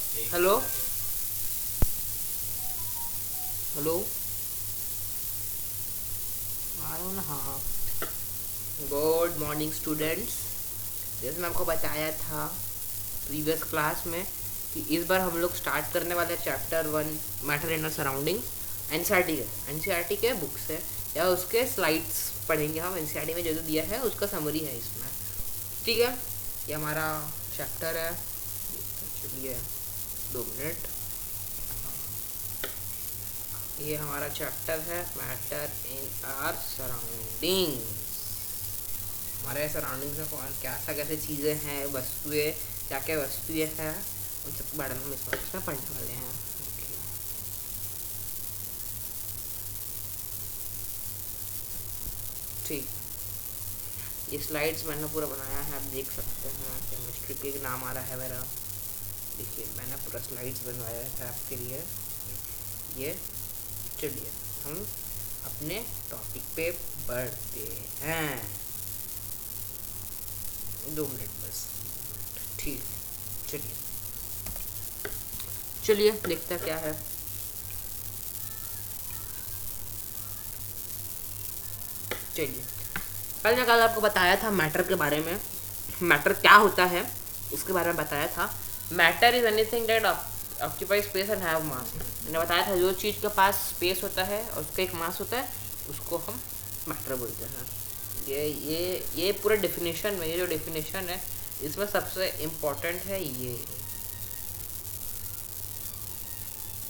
Hello hello आ रहा हूँ ना। हाँ हाँ। Good morning students. जैसे मैं आपको बताया था प्रीवियस क्लास में कि इस बार हम लोग स्टार्ट करने वाले chapter 1 matter in surrounding. NCERT के बुक से या उसके स्लाइड्स पढ़ेंगे हम। एनसीईआरटी में जो जो दिया है उसका समरी है इसमें। ठीक है, ये हमारा चैप्टर है। चलिए 2 मिनट। ये हमारा चैप्टर है मैटर इन आर सराउंडिंग्स। हमारे सराउंडिंग्स में कौन क्या सा कैसे चीज़ें हैं, वस्तुएं, क्या क्या वस्तुएं हैं, उन सबके बारे में हम इसमें पढ़ने वाले हैं। Okay. ठीक, ये स्लाइड्स मैंने पूरा बनाया है, आप देख सकते हैं। केमिस्ट्री के नाम आ रहा है मेरा। देखिए मैंने पूरा स्लाइड्स बनवाया है आपके लिए। ये चलिए हम अपने टॉपिक पे बढ़ते हैं। 2 मिनट बस। ठीक, चलिए चलिए देखते हैं क्या है। चलिए, कल आपको बताया था मैटर के बारे में। मैटर क्या होता है उसके बारे में बताया था। Matter is anything that occupy space and have मास। मैंने बताया था जो चीज़ के पास स्पेस होता है और उसका एक मास होता है उसको हम मैटर बोलते हैं। ये पूरा डेफिनेशन में, ये जो डेफिनेशन है इसमें सबसे इम्पोर्टेंट है ये।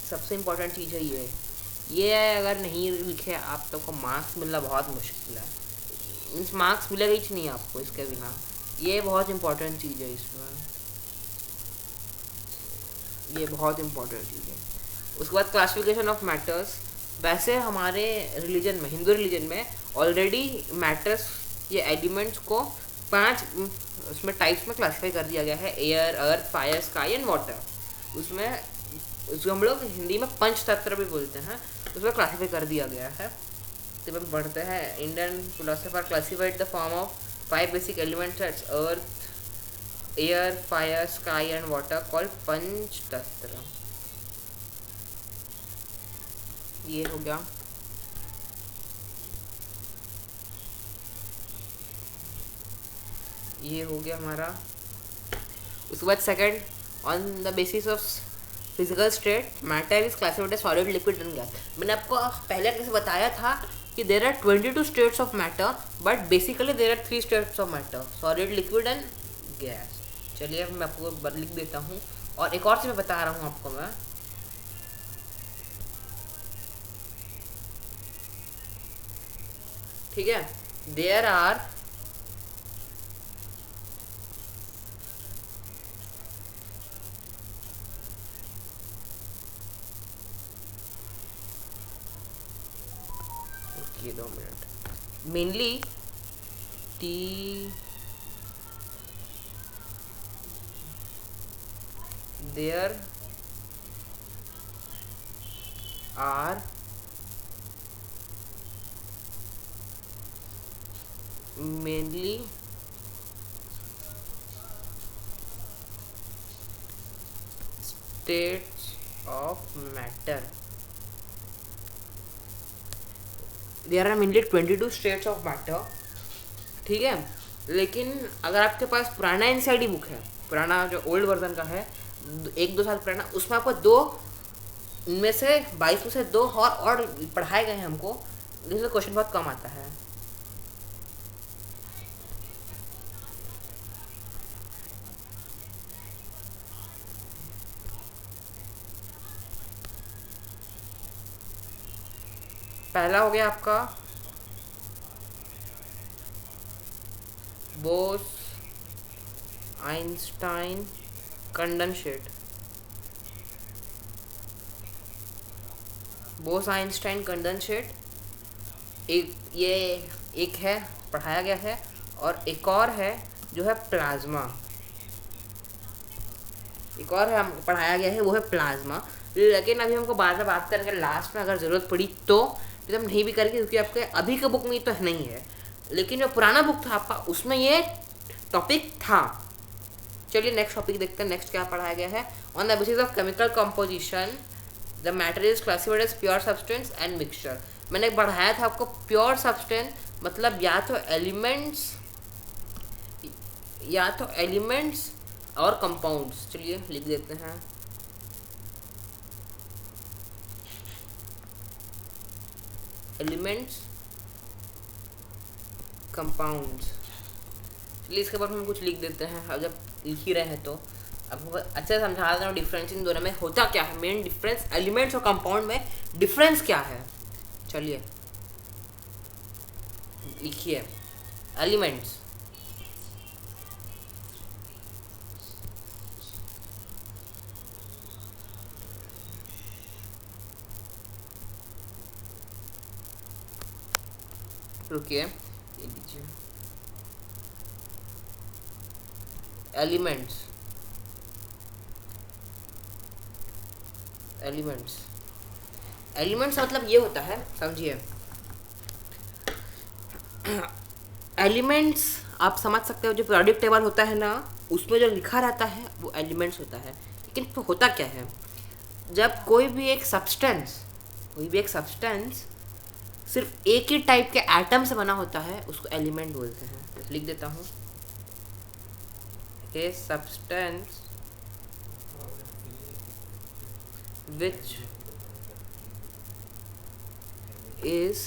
सबसे इम्पोर्टेंट चीज़ है ये अगर नहीं लिखे आप तो आपको मार्क्स मिलना बहुत मुश्किल है। मीन्स मार्क्स मिलेगा ही नहीं आपको इसके बिना। ये बहुत इम्पोर्टेंट चीज़ है इसमें, ये बहुत इम्पोर्टेंट चीज़ है। उसके बाद क्लासिफिकेशन ऑफ मैटर्स। वैसे हमारे रिलीजन में, हिंदू रिलीजन में ऑलरेडी मैटर्स, ये एलिमेंट्स को 5 उसमें टाइप्स में क्लासीफाई कर दिया गया है। Air, earth, fire, sky and water. उसमें उसको हम लोग हिंदी में पंच तत्व भी बोलते हैं, उसमें क्लासीफाई कर दिया गया है। तो हम पढ़ते हैं Indian philosopher classified the form of 5 basic elements as earth, air, fire, sky and water called panch tattva. ये हो गया। ये हो गया हमारा। उसके बाद second, on the basis of physical state matter is classified as solid, liquid and gas. मैंने आपको पहले कैसे बताया था कि there are 22 states of matter, but basically there are 3 states of matter, solid, liquid and gas. चलिए मैं आपको लिख देता हूँ और एक और चीज़ मैं बता रहा हूँ आपको मैं। ठीक है, देयर आर ये 2 मिनट मेनली टी there are mainly states of matter. There are mainly 22 states of matter. ठीक है, लेकिन अगर आपके पास पुराना एनसीईआरटी बुक है, पुराना जो ओल्ड वर्जन का है, 1-2 साल पुराना, उसमें आपको दो, उनमें से 22 में से 2 और पढ़ाए गए हैं हमको, जिसमें क्वेश्चन बहुत कम आता है। पहला हो गया आपका Bose Einstein condensate. Bose Einstein condensate ये एक है, पढ़ाया गया है। और एक और है जो है प्लाज्मा। एक और है हम पढ़ाया गया है, वो है प्लाज्मा। लेकिन अभी हमको बाद में बात करेंगे, लास्ट में अगर ज़रूरत पड़ी तो हम नहीं भी करेंगे, क्योंकि आपके अभी के बुक में तो नहीं है। लेकिन जो पुराना बुक था आपका उसमें ये टॉपिक था। चलिए नेक्स्ट टॉपिक देखते हैं, नेक्स्ट क्या पढ़ाया गया है। On the basis of chemical composition the matter is classified as pure substance and mixture. मैंने बढ़ाया था आपको, प्योर सब्सटेंस मतलब या तो एलिमेंट्स और कंपाउंड्स। चलिए लिख देते हैं, एलिमेंट्स कंपाउंड्स। चलिए इसके बाद हम कुछ लिख देते हैं। अब जब लिख ही रहे हैं तो आपको अच्छे से समझा देता हूँ डिफरेंस इन दोनों में होता क्या है, मेन डिफरेंस एलिमेंट्स और कंपाउंड में डिफरेंस क्या है। चलिए लिखिए, एलिमेंट्स रुकिए, ये लीजिए, एलिमेंट्स एलिमेंट्स एलिमेंट्स मतलब ये होता है, समझिए एलिमेंट्स आप समझ सकते हो, जो पीरियोडिक टेबल होता है ना उसमें जो लिखा रहता है वो एलिमेंट्स होता है। लेकिन तो होता क्या है, जब कोई भी एक सब्सटेंस सिर्फ एक ही टाइप के एटम से बना होता है उसको एलिमेंट बोलते हैं। लिख देता हूँ, a substance which is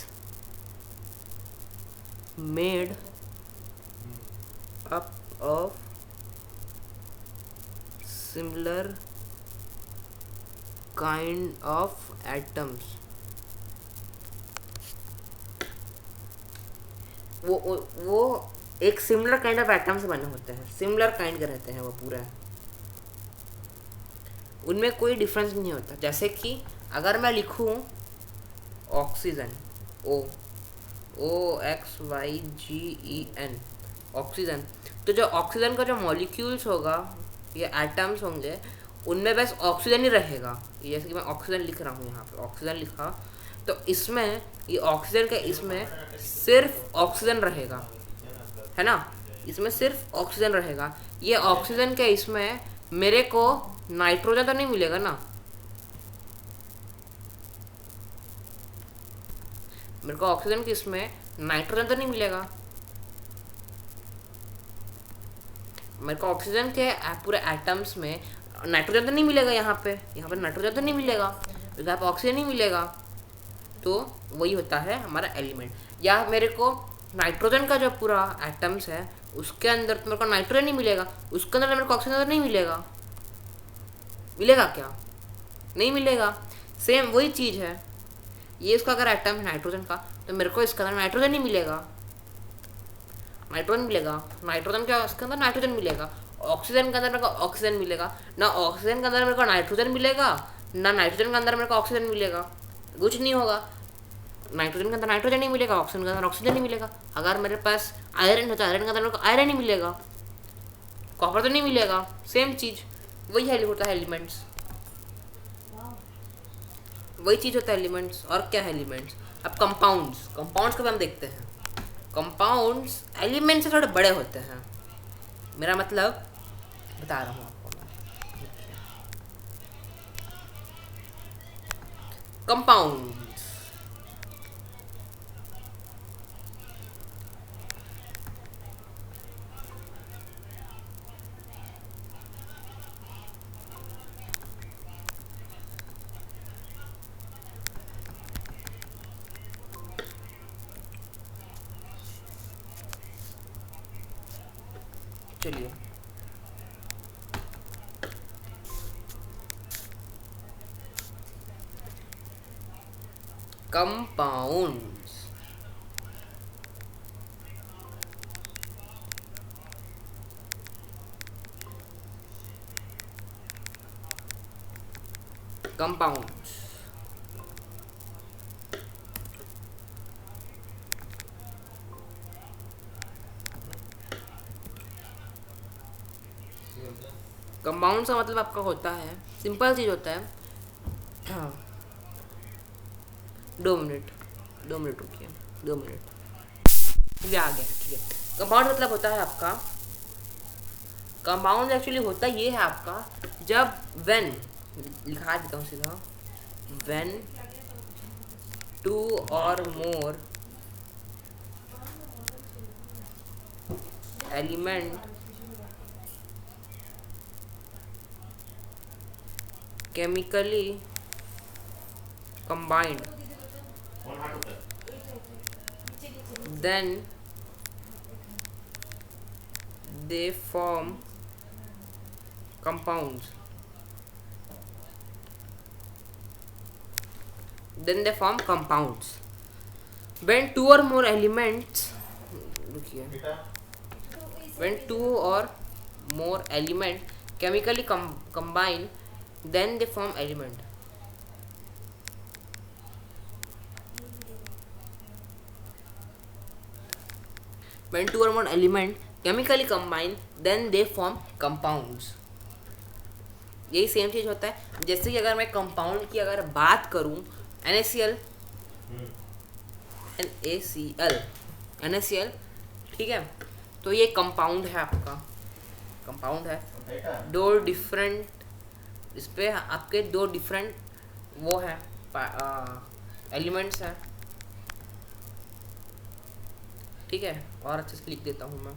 made up of similar kind of atoms। वो एक सिमिलर काइंड ऑफ एटम से बने होते हैं, सिमिलर काइंड के रहते हैं वो पूरा, उनमें कोई डिफरेंस नहीं होता। जैसे कि अगर मैं लिखूं ऑक्सीजन, OXYGEN ऑक्सीजन, तो जो ऑक्सीजन का जो मॉलिक्यूल्स होगा या एटम्स होंगे उनमें बस ऑक्सीजन ही रहेगा। जैसे कि मैं ऑक्सीजन लिख रहा हूँ, यहाँ पे ऑक्सीजन लिखा, तो इसमें ये ऑक्सीजन का इसमें सिर्फ ऑक्सीजन रहेगा, है ना, इसमें सिर्फ ऑक्सीजन रहेगा। ये ऑक्सीजन के इसमें मेरे को नाइट्रोजन तो नहीं मिलेगा ना, मेरे को ऑक्सीजन के इसमें नाइट्रोजन तो नहीं मिलेगा, मेरे को ऑक्सीजन के पूरे एटम्स में नाइट्रोजन तो नहीं मिलेगा, यहाँ पे नाइट्रोजन तो नहीं मिलेगा, यहाँ पे ऑक्सीजन नहीं मिलेगा। तो वही होता है हमारा एलिमेंट। या मेरे को नाइट्रोजन का जो पूरा एटम्स है उसके अंदर तो मेरे को नाइट्रोजन नहीं मिलेगा, उसके अंदर मेरे को ऑक्सीजन तो नहीं मिलेगा, मिलेगा क्या, नहीं मिलेगा। सेम वही चीज़ है, ये इसका अगर एटम है नाइट्रोजन का तो मेरे को इसके अंदर नाइट्रोजन नहीं मिलेगा, नाइट्रोजन क्या इसके अंदर नाइट्रोजन मिलेगा, ऑक्सीजन के अंदर मेरे को ऑक्सीजन मिलेगा ना, ऑक्सीजन के अंदर मेरे को नाइट्रोजन मिलेगा ना, नाइट्रोजन के अंदर मेरे को ऑक्सीजन मिलेगा, कुछ नहीं होगा। नाइट्रोजन के अंदर नाइट्रोजन नहीं मिलेगा, ऑक्सीजन के अंदर ऑक्सीजन नहीं मिलेगा। अगर मेरे पास आयरन है तो आयरन के अंदर मेरे को आयरन नहीं मिलेगा, कॉपर तो नहीं मिलेगा। सेम चीज़ वही है, होता है एलिमेंट्स, वही चीज़ होता है एलिमेंट्स। और क्या है एलिमेंट्स। अब कंपाउंड्स को भी हम देखते हैं। कंपाउंड्स एलिमेंट से थोड़े बड़े होते हैं, मेरा मतलब बता रहा हूँ आपको मैं। कंपाउंड्स चलिए कंपाउंड्स कंपाउंड का मतलब आपका होता है, सिंपल चीज होता है। 2 मिनट रुकिए, 2 मिनट ये आ गया। ठीक है, कंपाउंड मतलब होता है आपका, कंपाउंड एक्चुअली होता ये है आपका, जब व्हेन, लिखा देता हूँ सीधा, when to or more element chemically combined, then they form compounds. When two or more elements, रुकिए, when two or more element chemically combine, then they form element. When two or more element chemically combine, then they form compounds. यही same चीज होता है, जैसे कि अगर मैं compound की अगर बात करूं, NaCl, NaCl, ठीक है, तो ये कंपाउंड है आपका, कंपाउंड है। दो डिफरेंट, इस पे आपके दो डिफरेंट वो है एलिमेंट्स हैं, ठीक है। और अच्छे से लिख देता हूँ मैं,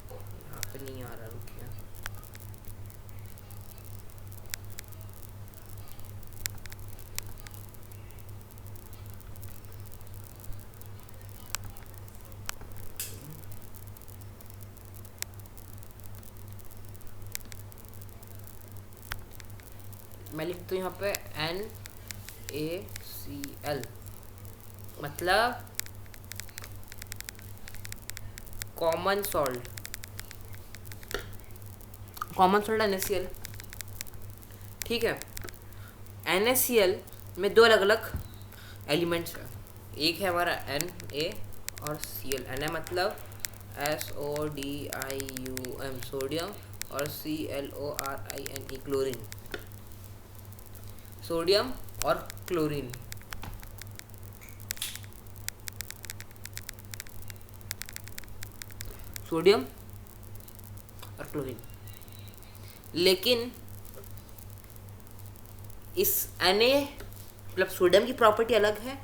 यहाँ पे नहीं आ रहा, रुकिए, मैं लिख दूँ यहाँ पे NaCl, मतलब कॉमन सॉल्ट, NaCl, ठीक है। NaCl में दो अलग अलग एलिमेंट्स हैं, एक है हमारा Na और Cl। Na मतलब SODIUM सोडियम, और CLORINE क्लोरीन, सोडियम और क्लोरीन। सोडियम और क्लोरीन, लेकिन इस Na मतलब सोडियम की प्रॉपर्टी अलग है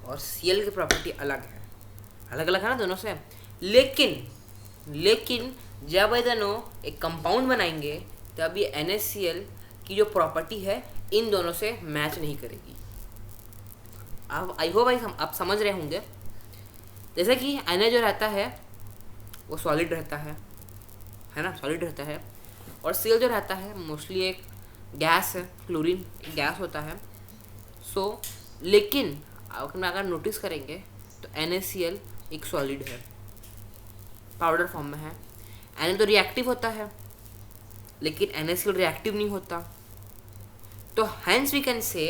और Cl की प्रॉपर्टी अलग है, अलग अलग है ना दोनों से। लेकिन जब ये दोनों एक कंपाउंड बनाएंगे, तब ये NaCl की जो प्रॉपर्टी है इन दोनों से मैच नहीं करेगी। अब आई होप आप समझ रहे होंगे। जैसे कि Na जो रहता है वो सॉलिड रहता है ना, सॉलिड रहता है, और Cl जो रहता है मोस्टली एक गैस है, क्लोरीन एक गैस होता है। लेकिन अगर नोटिस करेंगे तो NaCl एक सॉलिड है, पाउडर फॉर्म में है। Na तो रिएक्टिव होता है, लेकिन NaCl रिएक्टिव नहीं होता। तो hence we can say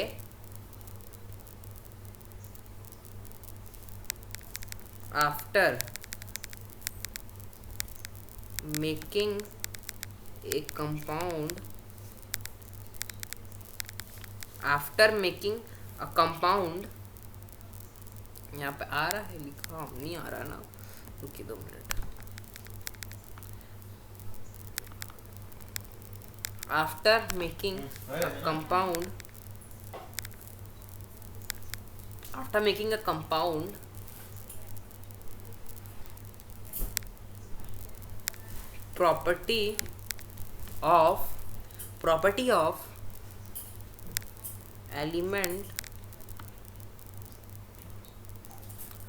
after making a compound, यहाँ पे आ रहा है लिखा, नहीं आ रहा ना, रुकिए 2 minute. After making a compound, property of element,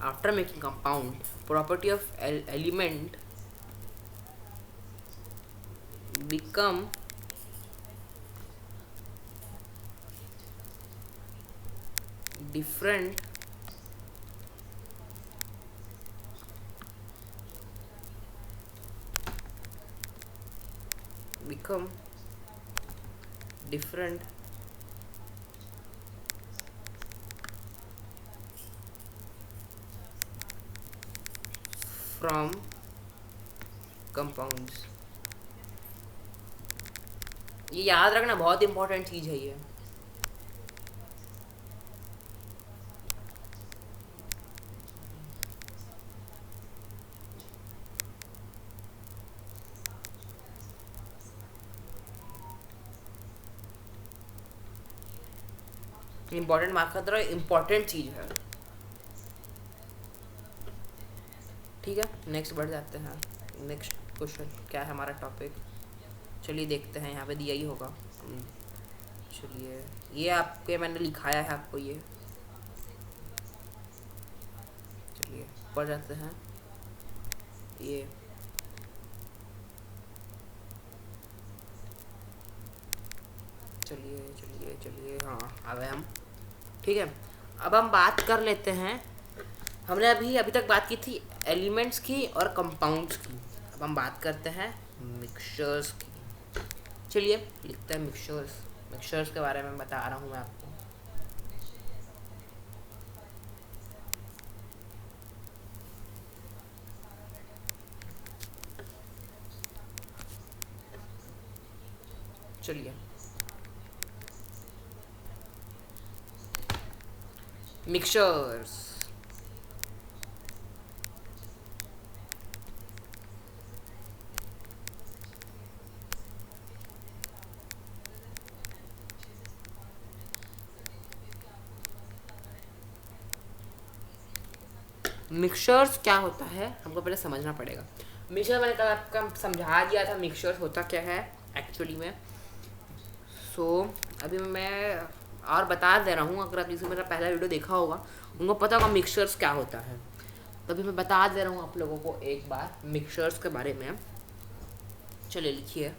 after making compound, property of element become different from compounds। ये याद रखना, बहुत इंपॉर्टेंट चीज है ये। इम्पोर्टेंट मार्कर इम्पोर्टेंट चीज़ है। ठीक है, नेक्स्ट बढ़ जाते हैं। नेक्स्ट क्वेश्चन क्या है हमारा टॉपिक, चलिए देखते हैं, यहाँ पे दिया ही होगा। चलिए ये आपके मैंने लिखाया है आपको ये, चलिए पढ़ जाते हैं। ये चलिए चलिए चलिए, हाँ आ गए हम। ठीक है, अब हम बात कर लेते हैं। हमने अभी तक बात की थी एलिमेंट्स की और कंपाउंड्स की, अब हम बात करते हैं मिक्सचर्स की। चलिए लिखते हैं मिक्सचर्स। मिक्सचर्स के बारे में बता रहा हूँ मैं आपको। चलिए मिक्सचर्स, मिक्सचर्स क्या होता है हमको पहले समझना पड़ेगा। मिक्सचर मैंने कल आपका समझा दिया था मिक्सचर्स होता क्या है एक्चुअली में। सो अभी मैं और बता दे रहा हूँ, अगर आप जिसने मेरा पहला वीडियो देखा होगा उनको पता होगा मिक्सचर्स क्या होता है। तो अभी मैं बता दे रहा हूँ आप लोगों को एक बार मिक्सचर्स के बारे में। चलिए लिखिए,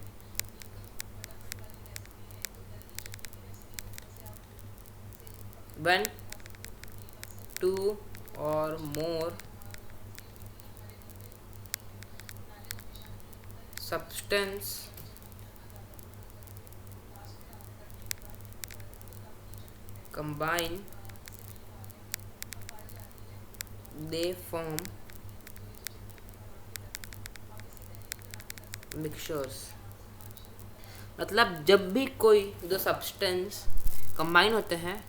one two or more substance combine, they form mixtures। मतलब जब भी कोई दो सब्सटेंस कंबाइन होते हैं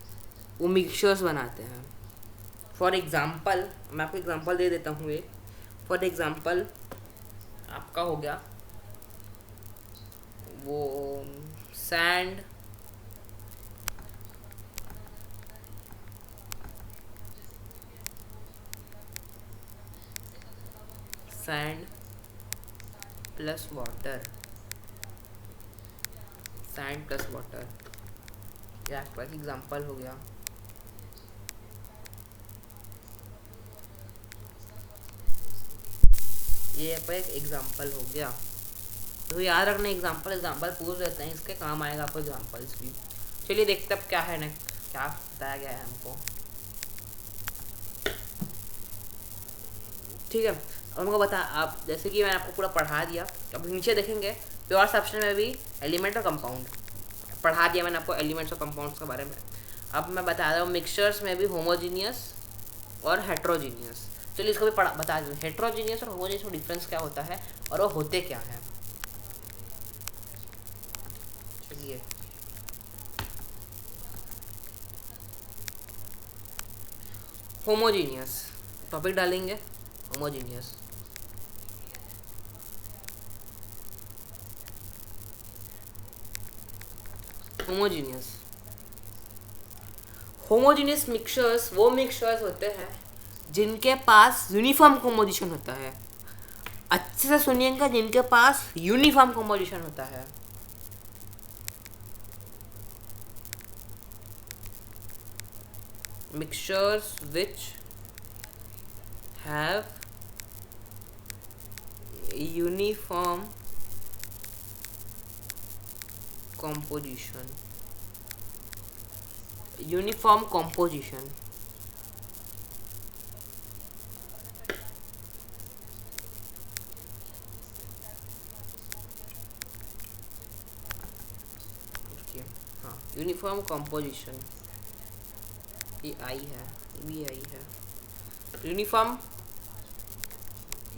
वो मिक्सचर्स बनाते हैं। फॉर एग्ज़ाम्पल मैं आपको एग्ज़ाम्पल दे देता हूँ एक। फॉर एग्ज़ाम्पल आपका हो गया वो sand sand plus water, sand plus water, ये आपके पास एग्जाम्पल हो गया। ये आपका एक एग्जाम्पल हो गया। तो याद रखना एग्जाम्पल पूछ देते हैं, इसके काम आएगा आपको एग्जाम्पल्स भी। चलिए देखते अब क्या है नेक्स्ट, क्या बताया गया है हमको। ठीक है, अब हमको बता आप, जैसे कि मैंने आपको पूरा पढ़ा दिया। अब नीचे देखेंगे प्योर सब्सटेंस में भी एलिमेंट और कंपाउंड पढ़ा दिया मैंने आपको, एलिमेंट्स और कंपाउंड्स के बारे में। अब मैं बता रहा हूँ मिक्सचर्स में भी होमोजीनियस और हेट्रोजीनियस। चलिए इसको भी बता दूँ, हेट्रोजीनियस और होमोजीनियस में डिफरेंस क्या होता है और वो होते क्या है। चलिए होमोजीनियस टॉपिक डालेंगे, होमोजीनियस। होमोजीनियस होमोजीनियस मिक्सचर्स वो मिक्सचर्स होते हैं जिनके पास यूनिफॉर्म कंपोजिशन होता है। अच्छे से सुनिएगा, जिनके पास यूनिफॉर्म कंपोजिशन होता है। Mixtures which have uniform composition, uniform composition। हाँ यूनिफॉर्म कंपोजिशन, ये आई है, भी आई है।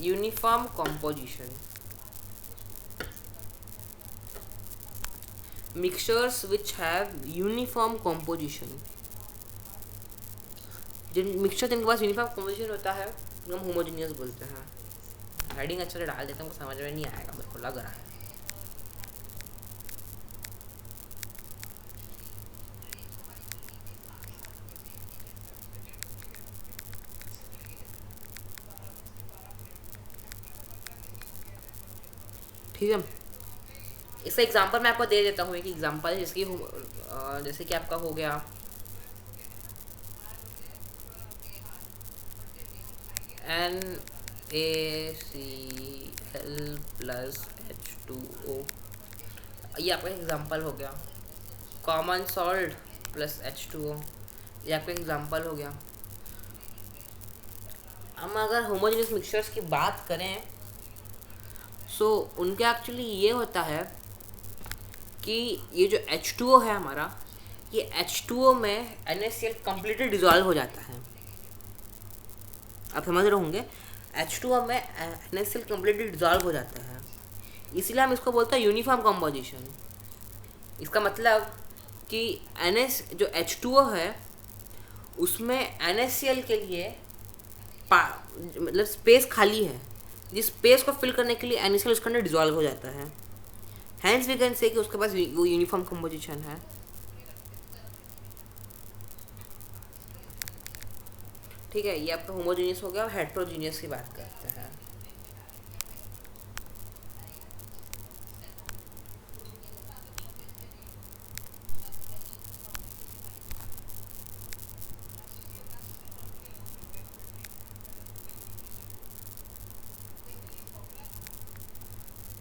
Uniform composition, mixtures which have uniform composition, जिन मिक्सचर जिनके पास यूनिफॉर्म कंपोजिशन होता है हम होमोजीनियस बोलते हैं। हेडिंग अच्छा से डाल देते हैं, समझ में नहीं आएगा मेरे को लग रहा है। ठीक है, इसका एग्जांपल मैं आपको दे देता हूँ, एक एग्जांपल जिसकी जैसे कि आपका हो गया NaCl प्लस H2O, ये आपका एग्जांपल हो गया। कॉमन सॉल्ट प्लस H2O, ये आपका एग्जांपल हो गया। हम अगर होमोजेनियस मिक्सचर्स की बात करें सो उनके एक्चुअली ये होता है कि ये जो H2O है हमारा, ये H2O में NaCl कम्प्लीटली डिजॉल्व हो जाता है। आप समझ रहे होंगे, H2O में NaCl कम्प्लीटली डिजॉल्व हो जाता है, इसीलिए हम इसको बोलते हैं यूनिफॉर्म कंपोजिशन। इसका मतलब कि जो H2O है उसमें NaCl के लिए मतलब स्पेस खाली है, जिस स्पेस को फिल करने के लिए NaCl उसके अंदर डिजॉल्व हो जाता है। हैंस वी कैन से कि उसके पास वो यूनिफॉर्म कंपोजिशन है। ठीक है, ये आपका होमोजेनियस हो गया। और हेट्रोजीनियस की बात करते हैं।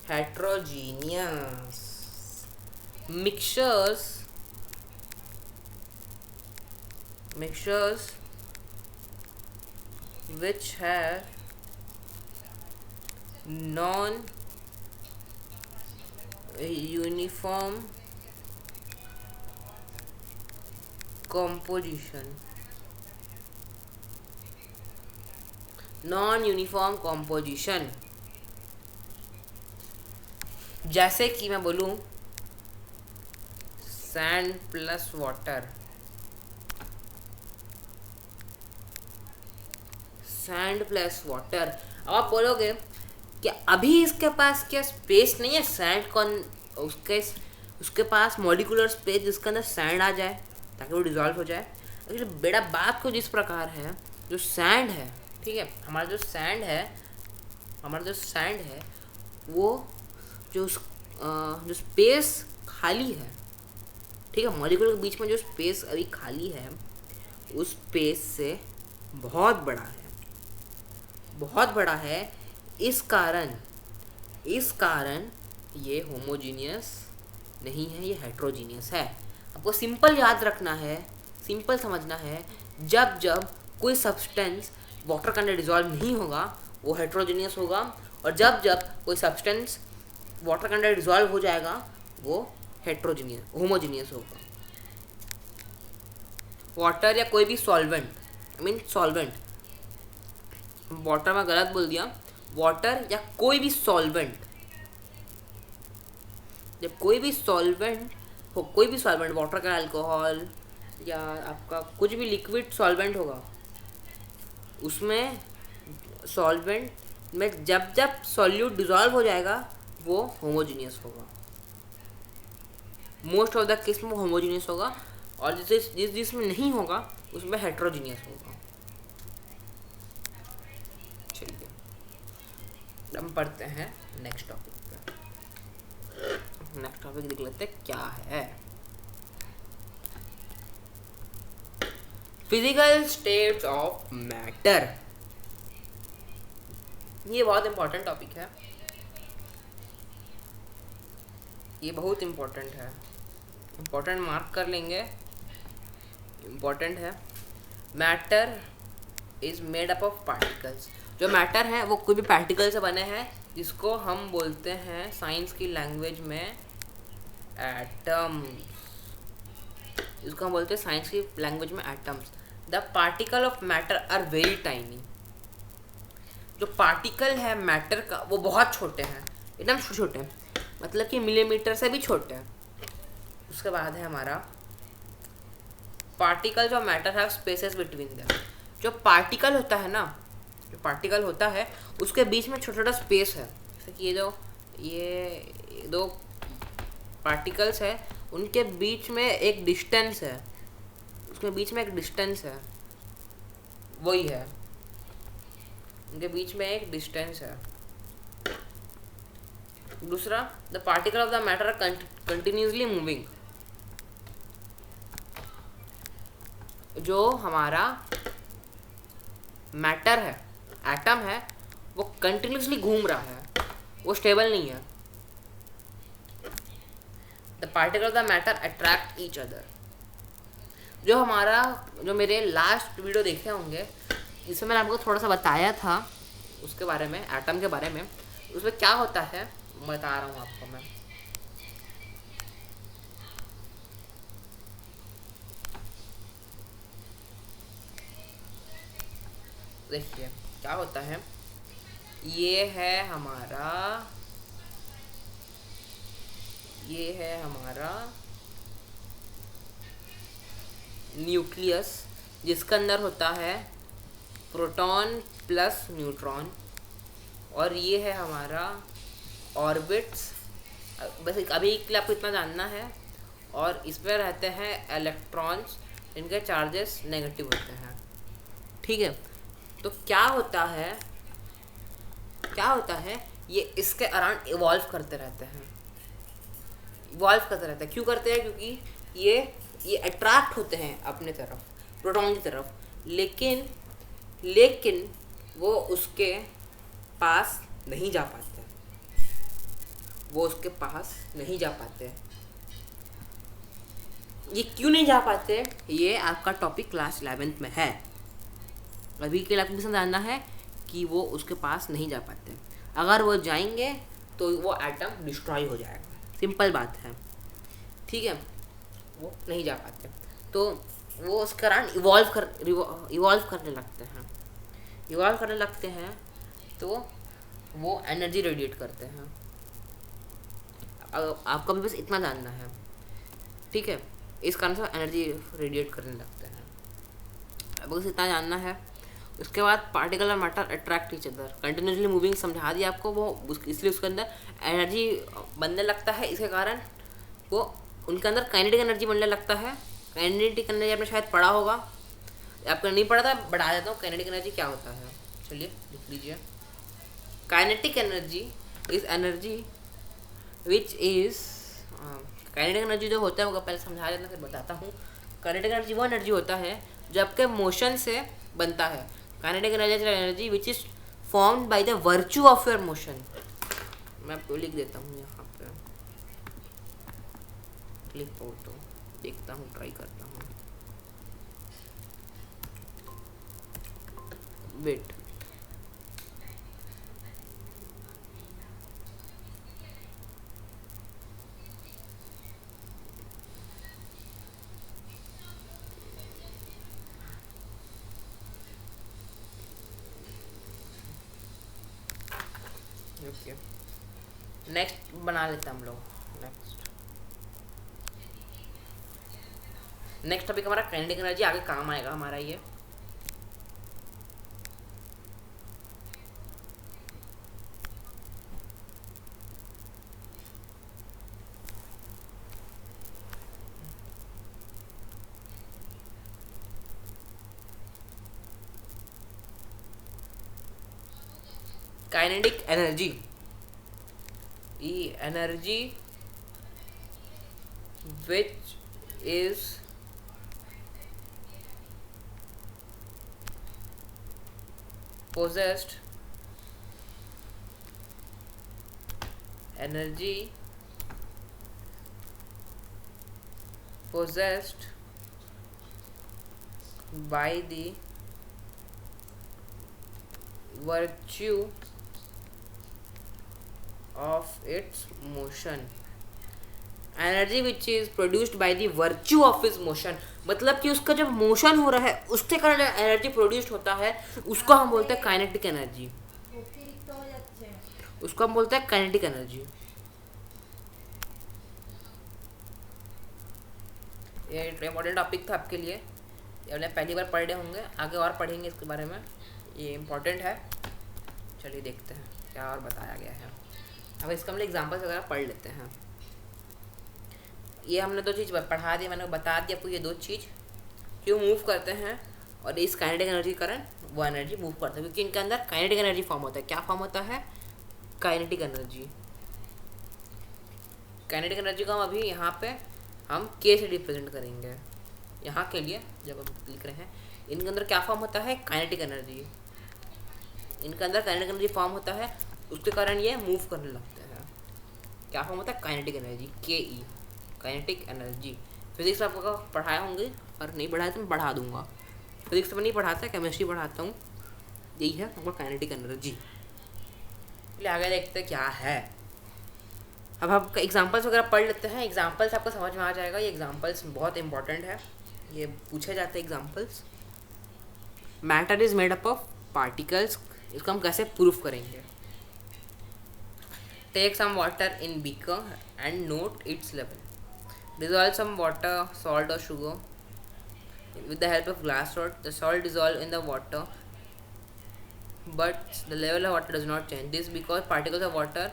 Heterogeneous mixtures which have non-uniform composition, जैसे कि मैं बोलूं sand plus water, sand plus water. अब आप बोलोगे कि अभी इसके पास क्या स्पेस नहीं है सैंड कौन, उसके पास मॉलिक्यूलर स्पेस जिसके अंदर सैंड आ जाए ताकि वो डिजॉल्व हो जाए। एक्चुअली बेटा बात को जिस प्रकार है, जो सैंड है, ठीक है, हमारा जो सैंड है वो जो स्पेस खाली है, ठीक है, मॉलिक्यूल के बीच में जो स्पेस अभी खाली है उस स्पेस से बहुत बड़ा है। इस कारण ये होमोजीनियस नहीं है, ये हेट्रोजीनियस है। आपको सिंपल याद रखना है, सिंपल समझना है, जब कोई सब्सटेंस वाटर के अंदर डिजॉल्व नहीं होगा वो हेट्रोजीनियस होगा, और जब कोई सब्सटेंस वाटर के अंदर डिजॉल्व हो जाएगा वो होमोजीनियस होगा। वाटर या कोई भी सॉल्वेंट, वाटर में गलत बोल दिया, वाटर या कोई भी सॉल्वेंट, जब कोई भी सॉल्वेंट वाटर का अल्कोहल या आपका कुछ भी लिक्विड सॉल्वेंट होगा, उसमें सॉल्वेंट में जब सॉल्यूट डिजॉल्व हो जाएगा वो होमोजीनियस होगा। मोस्ट ऑफ द केस में होमोजीनियस होगा, और जिसमें नहीं होगा उसमें हेट्रोजीनियस होगा। चलिए हम पढ़ते हैं नेक्स्ट टॉपिक पे। नेक्स्ट टॉपिक देख लेते हैं क्या है। फिजिकल स्टेट्स ऑफ मैटर, ये बहुत इंपॉर्टेंट टॉपिक है, ये बहुत इंपॉर्टेंट है, इंपॉर्टेंट मार्क कर लेंगे, इंपॉर्टेंट है। Matter is made up of particles. जो मैटर है वो कोई भी पार्टिकल से बने हैं, जिसको हम बोलते हैं साइंस की लैंग्वेज में एटम्स, जिसको हम बोलते हैं साइंस की लैंग्वेज में atoms. The particle of matter are very tiny. जो पार्टिकल है मैटर का वो बहुत छोटे हैं, एकदम छोटे हैं, मतलब कि मिलीमीटर से भी छोटे हैं। उसके बाद है हमारा particles of matter have spaces between them. जो पार्टिकल होता है ना, जो पार्टिकल होता है उसके बीच में छोटा छोटा स्पेस है, जैसे कि ये दो पार्टिकल्स है, उनके बीच में एक डिस्टेंस है, उसके बीच में एक डिस्टेंस है, वही है, उनके बीच में एक डिस्टेंस है। दूसरा, the particle of the matter are continuously moving. जो हमारा मैटर है, एटम है, वो कंटिन्यूसली घूम रहा है, वो स्टेबल नहीं है। The particle of the matter attract each other. जो मेरे लास्ट वीडियो देखे होंगे, इसमें मैंने आपको थोड़ा सा बताया था उसके बारे में, एटम के बारे में। उसमें क्या होता है बता रहा हूँ आपको मैं। देखिए क्या होता है, ये है हमारा न्यूक्लियस, जिसके अंदर होता है प्रोटॉन प्लस न्यूट्रॉन, और ये है हमारा ऑर्बिट्स। बस अभी के लिए आपको इतना जानना है। और इसमें रहते हैं इलेक्ट्रॉन्स, इनके चार्जेस नेगेटिव होते हैं, ठीक है। तो क्या होता है, ये इसके अराउंड इवॉल्व करते रहते हैं। क्यों करते हैं? क्योंकि ये अट्रैक्ट होते हैं अपने तरफ, प्रोटॉन की तरफ, लेकिन वो उसके पास नहीं जा पाते। ये क्यों नहीं जा पाते, ये आपका टॉपिक क्लास 11th में है। अभी के लिए आपको समझ जानना है कि वो उसके पास नहीं जा पाते। अगर वो जाएंगे तो वो एटम डिस्ट्रॉय हो जाएगा, सिंपल बात है, ठीक है। वो नहीं जा पाते तो वो उसके कारण इवॉल्व करने लगते हैं, तो वो एनर्जी रेडिएट करते हैं। आपको भी बस इतना जानना है, ठीक है। इस कारण से एनर्जी रेडिएट करने लगते हैं, अब बस इतना जानना है। उसके बाद पार्टिकल और matter attract each other, continuously moving समझा दिया आपको। इसलिए उसके अंदर एनर्जी बनने लगता है, इसके कारण वो उनके अंदर काइनेटिक एनर्जी बनने लगता है। काइनेटिक एनर्जी आपने शायद पढ़ा होगा, आपको नहीं पढ़ा था, बढ़ा देता हूँ। काइनेटिक एनर्जी क्या होता है, चलिए लिख लीजिए। Kinetic energy is energy which is kinetic energy जो होता है वो पहले समझा देना, फिर बताता हूँ। काइनेटिक एनर्जी वो एनर्जी होता है जो आपके मोशन से बनता है। Kinetic energy which is formed by the virtue of your motion. मैं आपको लिख देता हूँ यहाँ पे, क्लिक फोटो देखता हूँ, ट्राई करता हूँ। वेट, ओके, नेक्स्ट बना लेते हैं हम लोग। नेक्स्ट टॉपिक हमारा काइनेटिक एनर्जी, आगे काम आएगा हमारा ये। Kinetic energy, energy which is possessed by the virtue of its motion। Energy which is produced by the virtue of is motion, मतलब कि उसका जब मोशन हो रहा है उसके कारण एनर्जी प्रोड्यूस्ड होता है, उसको हम बोलते हैं काइनेटिक एनर्जी। उसको हम बोलते हैं काइनेटिक एनर्जी। ये इम्पोर्टेंट टॉपिक था आपके लिए, आपने पहली बार पढ़े होंगे, आगे और पढ़ेंगे इसके बारे में, ये इम्पोर्टेंट है। चलिए देखते हैं क्या और बताया गया है। अब इसका हम लोग एग्जाम्पल्स वगैरह पढ़ लेते हैं। ये हमने दो चीज़ पढ़ा दिया, मैंने बता दिया आपको, ये दो चीज़ क्यों मूव करते हैं और इस काइनेटिक एनर्जी के कारण वो एनर्जी मूव करता है, क्योंकि इनके अंदर काइनेटिक एनर्जी फॉर्म होता है। क्या फॉर्म होता है? Kinetic energy. काइनेटिक एनर्जी को हम अभी यहाँ पे हम के से रिप्रेजेंट करेंगे। यहाँ के लिए जब हम लिख रहे हैं, इनके अंदर क्या फॉर्म होता है, काइनेटिक एनर्जी। इनके अंदर काइनेटिक एनर्जी फॉर्म होता है, उसके कारण ये मूव करने लगते हैं। क्या फॉर्म होता है, काइनेटिक एनर्जी, के ई, काइनेटिक एनर्जी। फिजिक्स आपको पढ़ाए होंगे, और नहीं पढ़ाए तो मैं पढ़ा दूंगा। फिजिक्स में नहीं पढ़ाता, केमिस्ट्री पढ़ाता हूँ। यही है आपका काइनेटिक एनर्जी। चलिए आगे देखते हैं क्या है। अब आप एग्जांपल्स वगैरह पढ़ लेते हैं, एग्जांपल्स आपको समझ में आ जाएगा। ये एग्जांपल्स बहुत इंपॉर्टेंट है, ये पूछे जाते हैं examples. Matter is made up of particles, इसको हम कैसे प्रूफ करेंगे। Take some water in beaker and note its level. Dissolve some water, salt or sugar with the help of glass rod. The salt dissolve in the water, but the level of water does not change. This because particles of water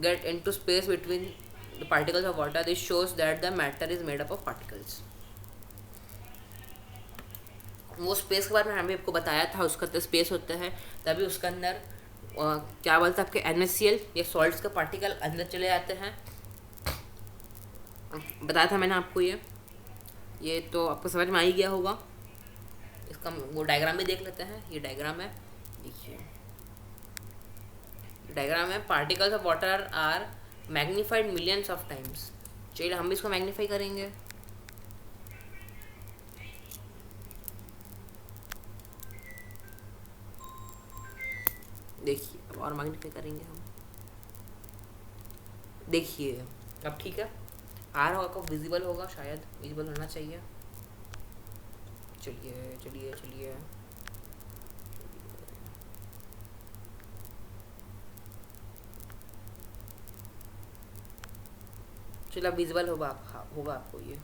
get into space between the particles of water. This shows that the matter is made up of particles. वो space के बारे में हमने आपको बताया था, उसका तो स्पेस होता है, तभी उसके अंदर क्या बोलते हैं आपके NaCl या सॉल्ट्स के पार्टिकल अंदर चले जाते हैं। बताया था मैंने आपको। ये तो आपको समझ में आ ही गया होगा। इसका वो डायग्राम भी देख लेते हैं। ये डायग्राम है, देखिए डायग्राम है। Particles of water are magnified millions of times. चलिए हम भी इसको मैग्नीफाई करेंगे। देखिए अब और मैग्नीफाई करेंगे हम। देखिए अब ठीक है, आ रहा होगा, विजिबल होगा, शायद विजिबल होना चाहिए। चलिए चलिए चलिए, चलिए अब विजिबल होगा, होगा आपको ये।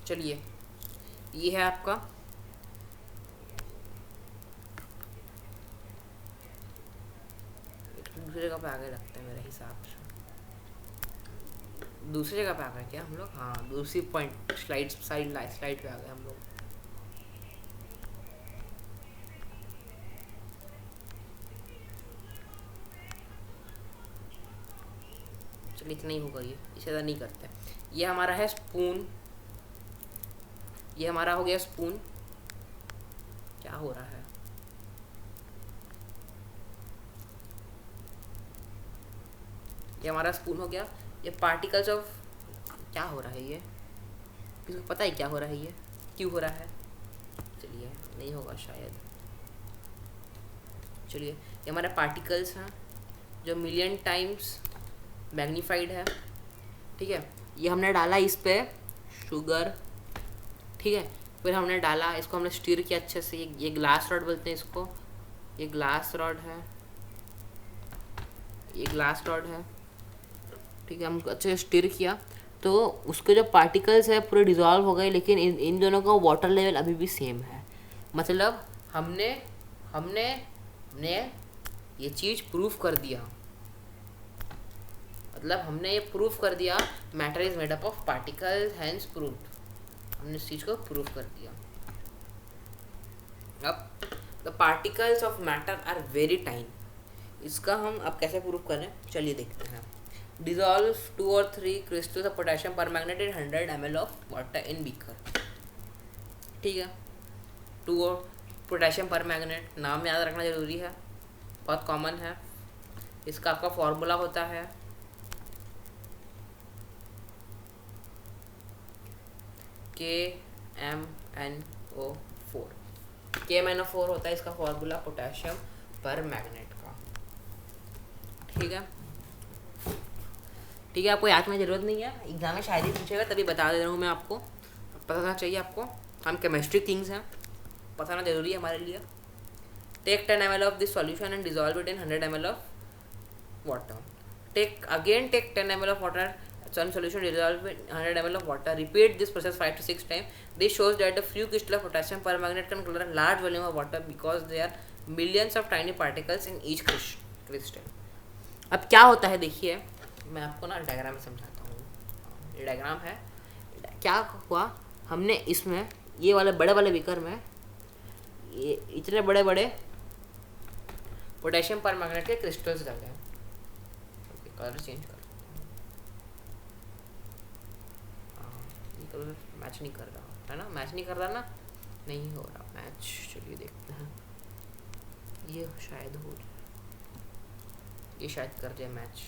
चलिए ये है आपका दूसरी जगह पे आ गए लगता है मेरे हिसाब से। दूसरी जगह पे आ गए क्या हम लोग? हाँ, दूसरी पॉइंट स्लाइड पे आ गए हम लोग। चलिए इतना ही होगा, ये इससे ज़्यादा नहीं करते। ये हमारा है स्पून, ये हमारा हो गया स्पून। क्या हो रहा है? ये हमारा स्पून हो गया। ये पार्टिकल्स ऑफ, क्या हो रहा है ये? किसको पता है क्या हो रहा है ये, क्यों हो रहा है? चलिए नहीं होगा शायद। चलिए ये हमारे पार्टिकल्स हैं जो मिलियन टाइम्स मैग्नीफाइड है। ठीक है, ये हमने डाला इस पे शुगर। ठीक है, फिर हमने डाला इसको, हमने स्टीर किया अच्छे से। ये ग्लास रॉड बोलते हैं इसको, ये ग्लास रॉड है, ये ग्लास रॉड है। ठीक है, हम अच्छे से स्टीर किया तो उसके जो पार्टिकल्स है पूरे डिज़ोल्व हो गए, लेकिन इन दोनों का वाटर लेवल अभी भी सेम है। मतलब हमने हमने हमने ये चीज़ प्रूफ कर दिया। मतलब हमने ये प्रूफ कर दिया matter is made up of particles, hence proved. हमने इस चीज़ को प्रूफ कर दिया। अब the particles of matter are very tiny. इसका हम अब कैसे प्रूफ करें, चलिए देखते हैं। Dissolve 2 or 3 crystals of potassium permanganate in 100 ml of water in beaker. ठीक है, 2 पोटेशियम परमैंगनेट, नाम याद रखना जरूरी है, बहुत कॉमन है। इसका आपका फॉर्मूला होता है KMnO4। KMnO4 होता है इसका फॉर्मूला पोटेशियम परमैंगनेट का। ठीक है, ठीक है, आपको याद करने की जरूरत नहीं है, एग्जाम में शायद ही पूछेगा, तभी बता दे रहा हूँ मैं आपको। पता होना चाहिए आपको, हम केमिस्ट्री किंग्स हैं, बताना जरूरी है हमारे लिए। Take 10 ml of this solution and dissolve it in 100 ml of water. Take 10 ml of water, some solution dissolved in 100 ml of water. Repeat this process 5 to 6 times. This shows that a few crystals of potassium permanganate can color a large volume of water because there are millions of tiny particles in each crystal. अब क्या होता है देखिए, मैं आपको ना diagram में समझाता हूँ। ये डायग्राम है। क्या हुआ, हमने इसमें ये वाले बड़े वाले बीकर में ये इतने बड़े बड़े पोटेशियम परमैंगनेट के क्रिस्टल्स डाले हैं। कलर चेंज कर, हाँ ये कलर मैच नहीं कर रहा है ना, मैच नहीं कर रहा ना, नहीं हो रहा मैच। चलिए देखते हैं, ये शायद हो जाए, ये शायद कर जाए मैच,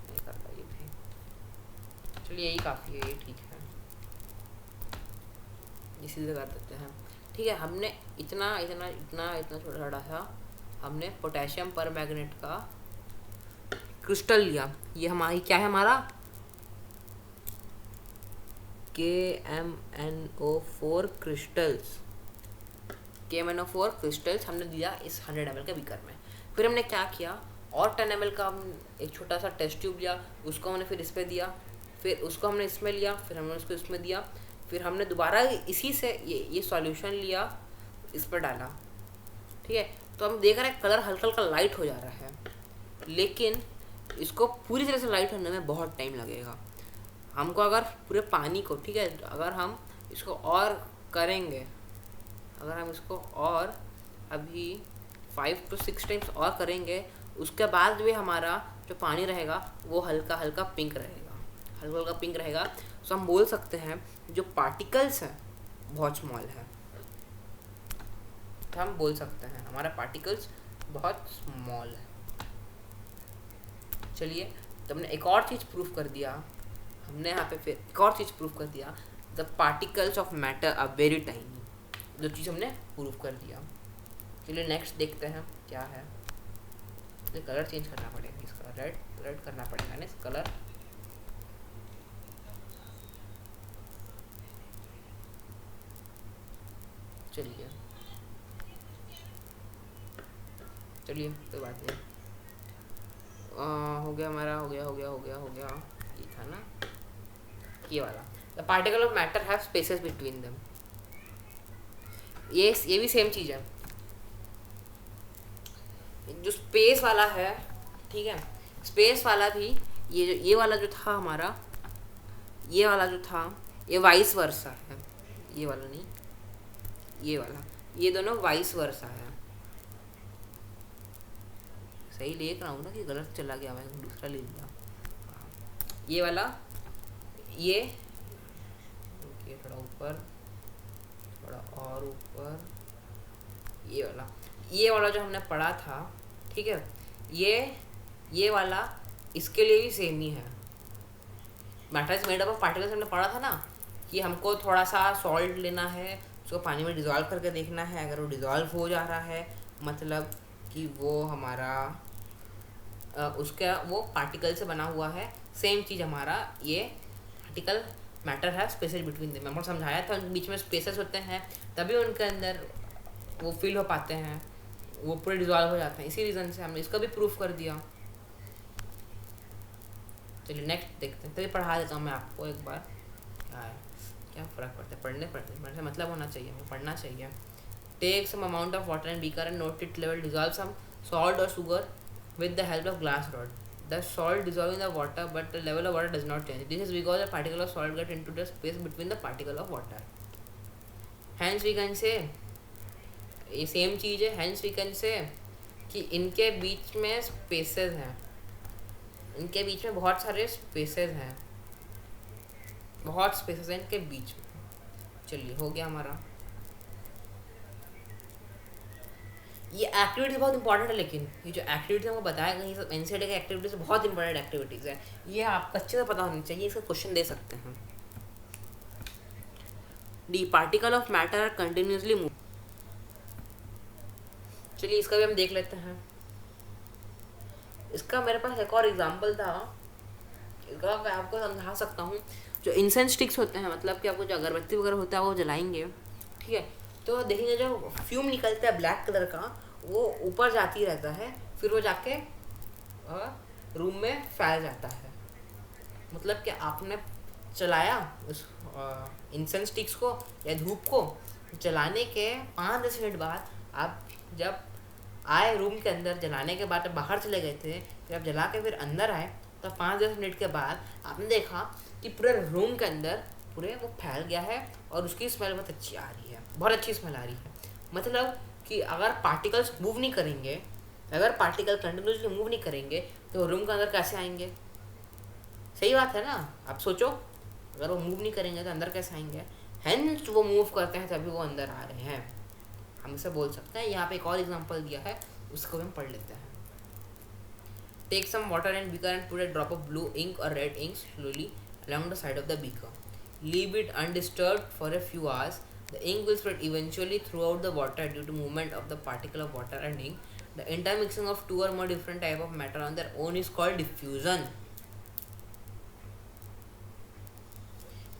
नहीं कर रहा ये भी। चलिए यही काफ़ी है, ये ठीक है, इसी से कर देते हैं। ठीक है, हमने इतना इतना इतना इतना छोटा सा हमने पोटेशियम परमैंगनेट का क्रिस्टल लिया। ये हमारी क्या है, हमारा KMnO4 क्रिस्टल्स, KMnO4 क्रिस्टल्स हमने दिया इस 100 ml के बीकर में। फिर हमने क्या किया, और 10 ml का हम एक छोटा सा टेस्ट ट्यूब लिया, उसको हमने फिर इस पर दिया, फिर उसको हमने इसमें लिया, फिर हमने उसको इसमें दिया, फिर हमने दोबारा इसी से ये सॉल्यूशन लिया, इस पर डाला। ठीक है, तो हम देख रहे हैं कलर हल्का हल्का लाइट हो जा रहा है, लेकिन इसको पूरी तरह से लाइट होने में बहुत टाइम लगेगा। हमको अगर पूरे पानी को, ठीक है, अगर हम इसको और करेंगे, अगर हम इसको और अभी 5 to 6 टाइम्स और करेंगे, उसके बाद भी हमारा जो पानी रहेगा वो हल्का हल्का पिंक रहेगा, हल्का हल्का पिंक रहेगा। तो हम बोल सकते हैं जो पार्टिकल्स हैं बहुत स्मॉल है, तो हम बोल सकते हैं हमारा पार्टिकल्स बहुत स्मॉल है। चलिए, तो हमने एक और चीज़ प्रूफ कर दिया, हमने यहाँ पे फिर एक और चीज़ प्रूफ कर दिया, the particles of matter are very tiny, जो चीज़ हमने प्रूफ कर दिया। चलिए नेक्स्ट देखते हैं क्या है। तो कलर चेंज करना पड़ेगा, इसका रेड करना पड़ेगा ना, इस कलर। चलिए कोई बात नहीं, हो गया हमारा, हो गया, ये था ना, ये वाला। The particle of matter have spaces between them, ये भी सेम चीज़ है, जो स्पेस वाला है, ठीक है, स्पेस वाला भी ये वाला जो था हमारा, ये वाला जो था, ये वाइस वर्सा है, ये वाला नहीं, ये वाला, ये दोनों वाइस वर्सा है। सही ले रहा हूँ ना कि गलत चला गया, मैं दूसरा ले लिया। ये वाला, ये थोड़ा ऊपर, थोड़ा और ऊपर, ये वाला जो हमने पढ़ा था, ठीक है, ये वाला इसके लिए भी सेम ही है। Matter is made up of particles हमने पढ़ा था ना, कि हमको थोड़ा सा सॉल्ट लेना है, उसको पानी में डिज़ोल्व करके देखना है, अगर वो डिज़ोल्व हो जा रहा है मतलब कि वो हमारा उसका वो पार्टिकल से बना हुआ है। सेम चीज़ हमारा ये पार्टिकल मैटर है स्पेसेस बिटवीन देम, मैंने समझाया था उनके बीच में स्पेसेस होते हैं, तभी उनके अंदर वो फिल हो पाते हैं, वो पूरे डिज़ोल्व हो जाते हैं। इसी रीज़न से हमने इसका भी प्रूफ कर दिया। चलिए नेक्स्ट देखते हैं, तभी पढ़ा देता हूँ मैं आपको एक बार, क्या फ़र्क पड़ता है, पढ़ने से मतलब होना चाहिए, हमें पढ़ना चाहिए। Take some amount of water and beaker and note it level, dissolve some salt और sugar with the help of glass rod. The salt dissolves in the water, but the level of water does not change. This is because the particle of salt get into the space between the particle of water. Hence we can say, ये same चीज़ है, hence we can say कि इनके बीच में spaces हैं, इनके बीच में बहुत सारे स्पेसेस हैं, बहुत स्पेसेस हैं इनके बीच में। चलिए हो गया हमारा। ये एक्टिविटीज़ बहुत इंपॉर्टेंट है, लेकिन ये जो एक्टिविटीज़ हमको बताया गई, ये सब एनसीईआरटी की एक्टिविटीज़ बहुत इंपॉर्टेंट एक्टिविटीज़ है, ये आपको अच्छे से पता होनी चाहिए, इसका क्वेश्चन दे सकते हैं। The particle of matter are continuously move. चलिए इसका भी हम देख लेते हैं। इसका मेरे पास एक और एग्जांपल था, इसका मैं आपको समझा सकता हूँ। जो इंसेंस स्टिक्स होते हैं, मतलब कि आपको जो अगरबत्ती वगैरह होता है वो जलाएंगे, ठीक है, तो देखेंगे जो फ्यूम निकलता है ब्लैक कलर का, वो ऊपर जाती रहता है, फिर वो जाके रूम में फैल जाता है। मतलब कि आपने चलाया उस इंसेंस स्टिक्स को या धूप को, जलाने के 5-10 मिनट बाद आप जब आए रूम के अंदर, जलाने के बाद बाहर चले गए थे, फिर आप जला के फिर अंदर आए, तो 5-10 मिनट के बाद आपने देखा कि पूरे रूम के अंदर पूरे वो फैल गया है और उसकी स्मेल बहुत अच्छी आ रही है, बहुत अच्छी स्मेल आ रही है। मतलब कि अगर पार्टिकल्स मूव नहीं करेंगे, अगर पार्टिकल कंटिन्यूसली मूव नहीं करेंगे तो रूम के अंदर कैसे आएंगे? सही बात है ना, आप सोचो, अगर वो मूव नहीं करेंगे तो अंदर कैसे आएंगे? हेंस वो मूव करते हैं तभी वो अंदर आ रहे हैं, हम इसे बोल सकते हैं। यहाँ पे एक और एग्जांपल दिया है, उसको हम पढ़ लेते हैं। Take some water and beaker and put a drop of blue ink और red ink slowly along the side of the beaker. Leave it undisturbed for a few hours. The ink will spread eventually throughout the water due to movement of the particle of water and ink. The intermixing of two or more different type of matter on their own is called diffusion.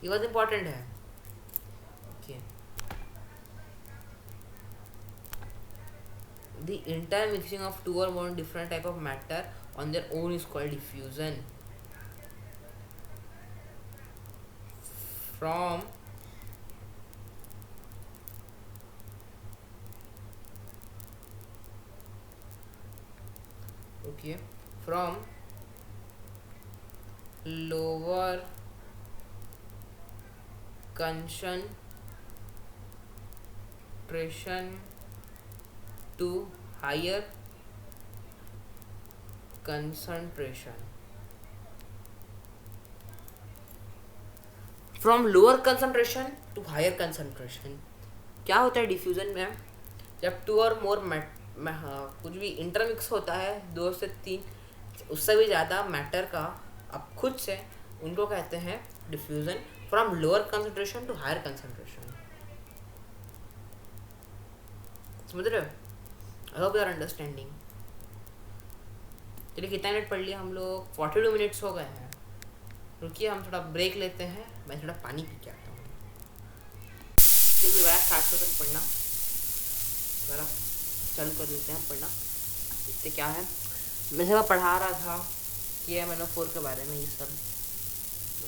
ये बहुत important है। Okay. The intermixing of two or more different type of matter on their own is called diffusion. From lower concentration to higher concentration. From lower concentration to higher concentration. क्या होता है diffusion में? जब to or मोर कुछ भी intermix होता है, 2 से 3 उससे भी ज़्यादा मैटर का अब खुद से, उनको कहते हैं diffusion. From lower concentration to higher concentration. समझ रहे हो? I hope you are understanding. चलिए कितना मिनट पढ़ लिया हम लोग? 42 मिनट्स हो गए हैं। रुकिए हम थोड़ा ब्रेक लेते हैं, मैं थोड़ा पानी पी के आता हूँ। फिर दोबारा स्टार्ट करके पढ़ना, दोबारा चालू कर देते हैं पढ़ना। इससे क्या है, मैं जब पढ़ा रहा था कि MnO4 के बारे में, ये सब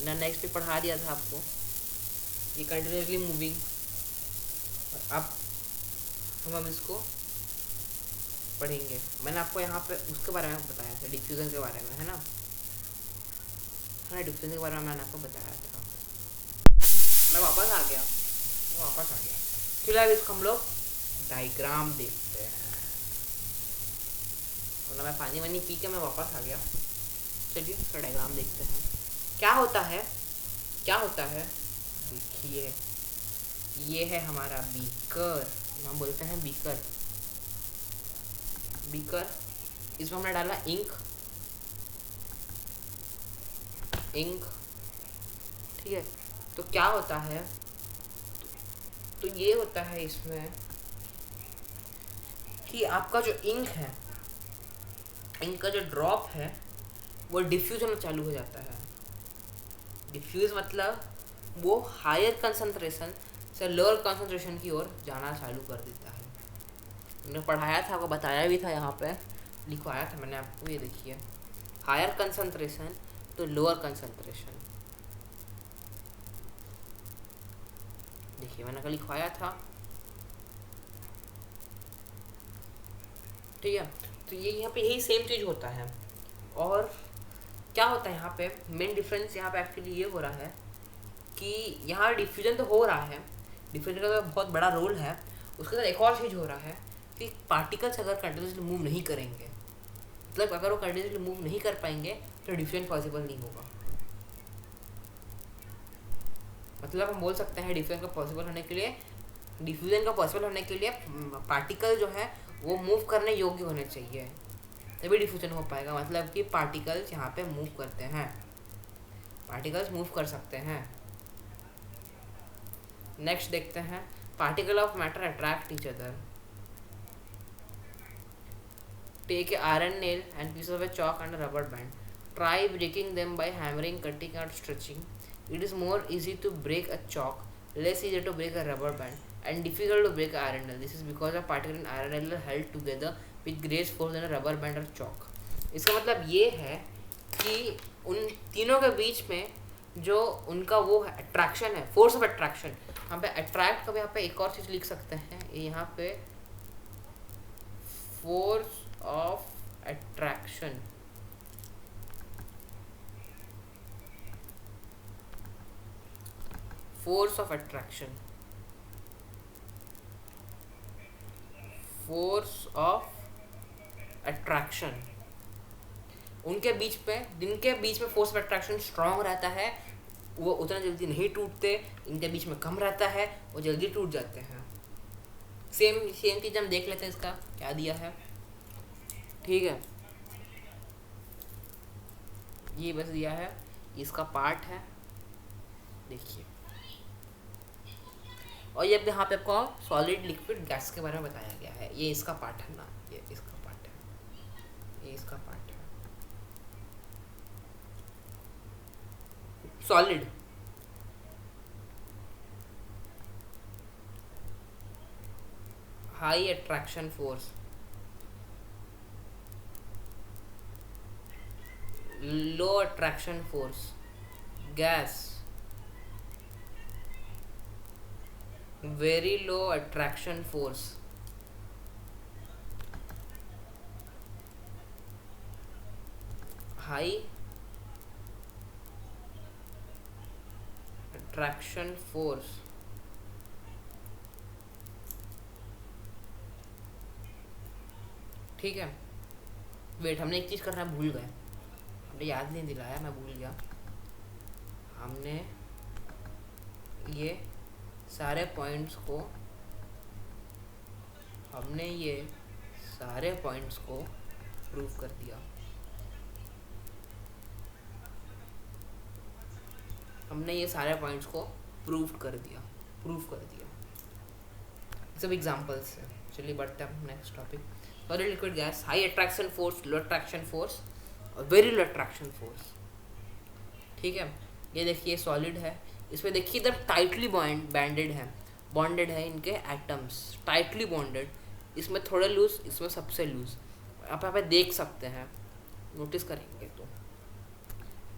मैंने नेक्स्ट भी पढ़ा दिया था आपको, ये कंटिन्यूसली मूविंग। अब हम इसको पढ़ेंगे। मैंने आपको यहाँ पे उसके बारे में बताया था, डिफ्यूजन के बारे में, है ना? हाँ, डिफ्यूजन के बारे में मैंने आपको बताया था। मैं वापस आ गया। चलो अब इसको हम लोग डायग्राम देखते हैं। और मैं पानी वानी पी के मैं वापस आ गया। चलिए इसका डायग्राम देखते हैं। क्या होता है देखिए, ये है हमारा बीकर, हम बोलते हैं बीकर। इसमें हमने डाला इंक, ठीक है। तो क्या होता है, तो ये होता है इसमें कि आपका जो इंक है, इंक का जो ड्रॉप है वो डिफ्यूज होना चालू हो जाता है। डिफ्यूज मतलब वो हायर कंसंट्रेशन से लोअर कंसंट्रेशन की ओर जाना चालू कर देता है। मैंने पढ़ाया था, आपको बताया भी था, यहाँ पे लिखवाया था मैंने आपको। ये देखिए, हायर कंसंट्रेशन तो लोअर कंसंट्रेशन, देखिए मैंने कल लिखवाया था, ठीक है। तो ये यहाँ पे यही सेम चीज़ होता है। और क्या होता है यहाँ पे, मेन डिफरेंस यहाँ पे एक्चुअली ये हो रहा है कि यहाँ डिफ्यूजन तो हो रहा है, डिफ्यूजन का बहुत बड़ा रोल है। उसके साथ एक और चीज़ हो रहा है कि पार्टिकल्स अगर कंटिन्यूसली मूव नहीं करेंगे, मतलब अगर वो कंटिन्यूसली मूव नहीं कर पाएंगे तो डिफ्यूजन पॉसिबल नहीं होगा। मतलब हम बोल सकते हैं डिफ्यूजन का पॉसिबल होने के लिए पार्टिकल जो है वो मूव करने योग्य होने चाहिए, तभी डिफ्यूजन हो पाएगा। मतलब कि पार्टिकल्स यहाँ पे मूव करते हैं, पार्टिकल्स मूव कर सकते हैं। नेक्स्ट देखते हैं, particle of matter attract each other. Take a iron nail and piece of a chalk and a rubber band. Try breaking them by hammering, cutting or stretching. It is more easy to break a chalk, less easy to break a rubber band, and difficult to break a iron nail. This is because a particle in iron nail are held together with great force than a rubber band or chalk. इसका मतलब ये है कि उन तीनों के बीच में जो उनका वो अट्रैक्शन है, फोर्स ऑफ अट्रैक्शन, यहाँ पे अट्रैक्ट का यहाँ पे एक और चीज़ लिख सकते हैं, यहाँ पे force of attraction, force of attraction, force of attraction, उनके बीच में, जिनके बीच में फोर्स ऑफ अट्रैक्शन स्ट्रांग रहता है वो उतना जल्दी नहीं टूटते, इनके बीच में कम रहता है वो जल्दी टूट जाते हैं। सेम सेम चीज़ हम देख लेते हैं, इसका क्या दिया है। ठीक है, ये बस दिया है, इसका पार्ट है, देखिए। और ये यहाँ पे आपको सॉलिड लिक्विड गैस के बारे में बताया गया है, ये इसका पार्ट है ना, ये इसका पार्ट है, ये इसका पार्ट है। Solid high attraction force, low attraction force, gas very low attraction force, high attraction force, ठीक है। वेट, हमने एक चीज़ करना भूल गए, हमने याद नहीं दिलाया, मैं भूल गया। हमने ये सारे पॉइंट्स को प्रूव कर दिया, हमने ये सारे पॉइंट्स को प्रूव कर दिया। सब एग्जांपल्स हैं। चलिए बढ़ते हैं next topic. Solid liquid gas, high attraction force, low attraction force और वेरी लो अट्रैक्शन फोर्स। ठीक है, ये देखिए सॉलिड है, इसमें देखिए इधर टाइटली बॉन्डेड है इनके एटम्स, टाइटली बॉन्डेड, इसमें थोड़े लूज, इसमें सबसे लूज। आप यहाँ पे देख सकते हैं, नोटिस करेंगे तो।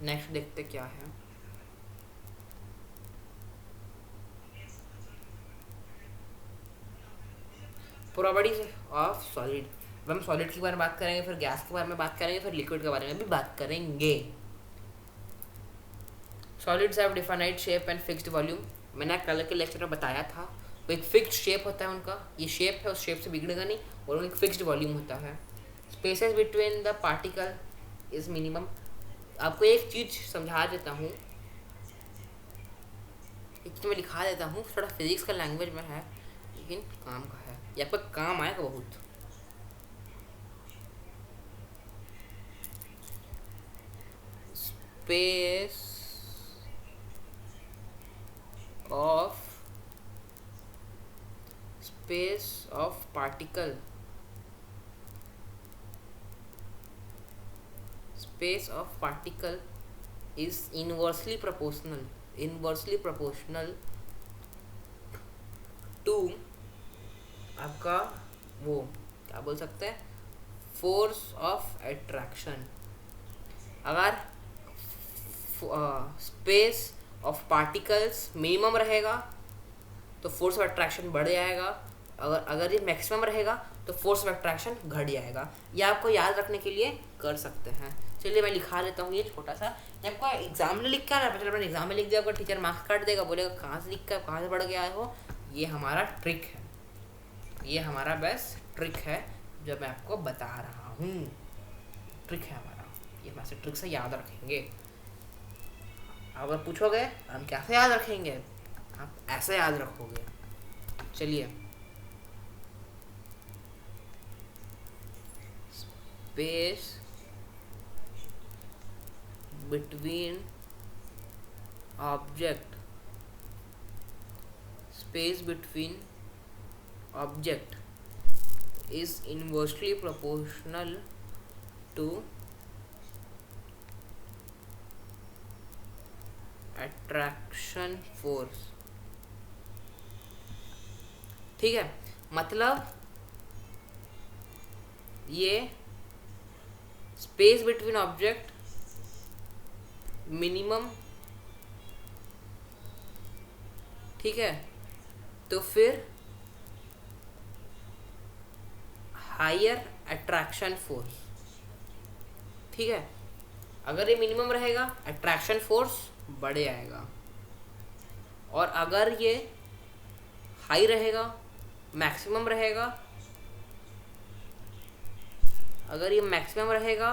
नेक्स्ट देखते क्या है। Properties of solid. हम सॉलिड के बारे में बात करेंगे, फिर गैस के बारे में बात करेंगे, फिर लिक्विड के बारे में भी बात करेंगे। Solids have definite shape and fixed volume. मैंने कल के लेक्चर में बताया था, वो एक फिक्स्ड शेप होता है उनका, ये शेप है, उस शेप से बिगड़ेगा नहीं, और उनका फिक्स्ड वॉल्यूम होता है। Spaces between the particle is minimum. आपको एक चीज़ समझा देता हूँ, एक चीज़ मैं लिखा देता हूँ, थोड़ा फिजिक्स का लैंग्वेज में है लेकिन काम का है, ये आपका काम आएगा बहुत। Space of particle, space of particle is inversely proportional to आपका वो क्या बोल सकते हैं, फोर्स ऑफ अट्रैक्शन। अगर स्पेस ऑफ पार्टिकल्स मिनिमम रहेगा तो फोर्स ऑफ अट्रैक्शन बढ़ जाएगा, अगर ये मैक्सिमम रहेगा तो फोर्स ऑफ अट्रैक्शन घट जाएगा। ये आपको याद रखने के लिए कर सकते हैं। चलिए मैं लिखा लेता हूँ ये छोटा सा, आपको एग्जाम में लिख के आना, चलो मैंने एग्जाम में लिख दिया, आपका टीचर मार्क्स काट देगा, बोलेगा कहाँ से लिख कर कहाँ से पढ़ के आए हो। ये हमारा ट्रिक है, ये हमारा बेस्ट ट्रिक है जो मैं आपको बता रहा हूँ, ट्रिक है हमारा, ये हम ऐसे ट्रिक से याद रखेंगे। अगर पूछोगे हम कैसे याद रखेंगे, आप ऐसे याद रखोगे। चलिए, space between object is inversely proportional to attraction force। ठीक है, मतलब ये स्पेस बिटवीन ऑब्जेक्ट मिनिमम, ठीक है, तो फिर हायर अट्रैक्शन फोर्स। ठीक है, अगर ये मिनिमम रहेगा अट्रैक्शन फोर्स बढ़ जाएगा, और अगर ये हाई रहेगा, मैक्सिमम रहेगा, अगर ये मैक्सिमम रहेगा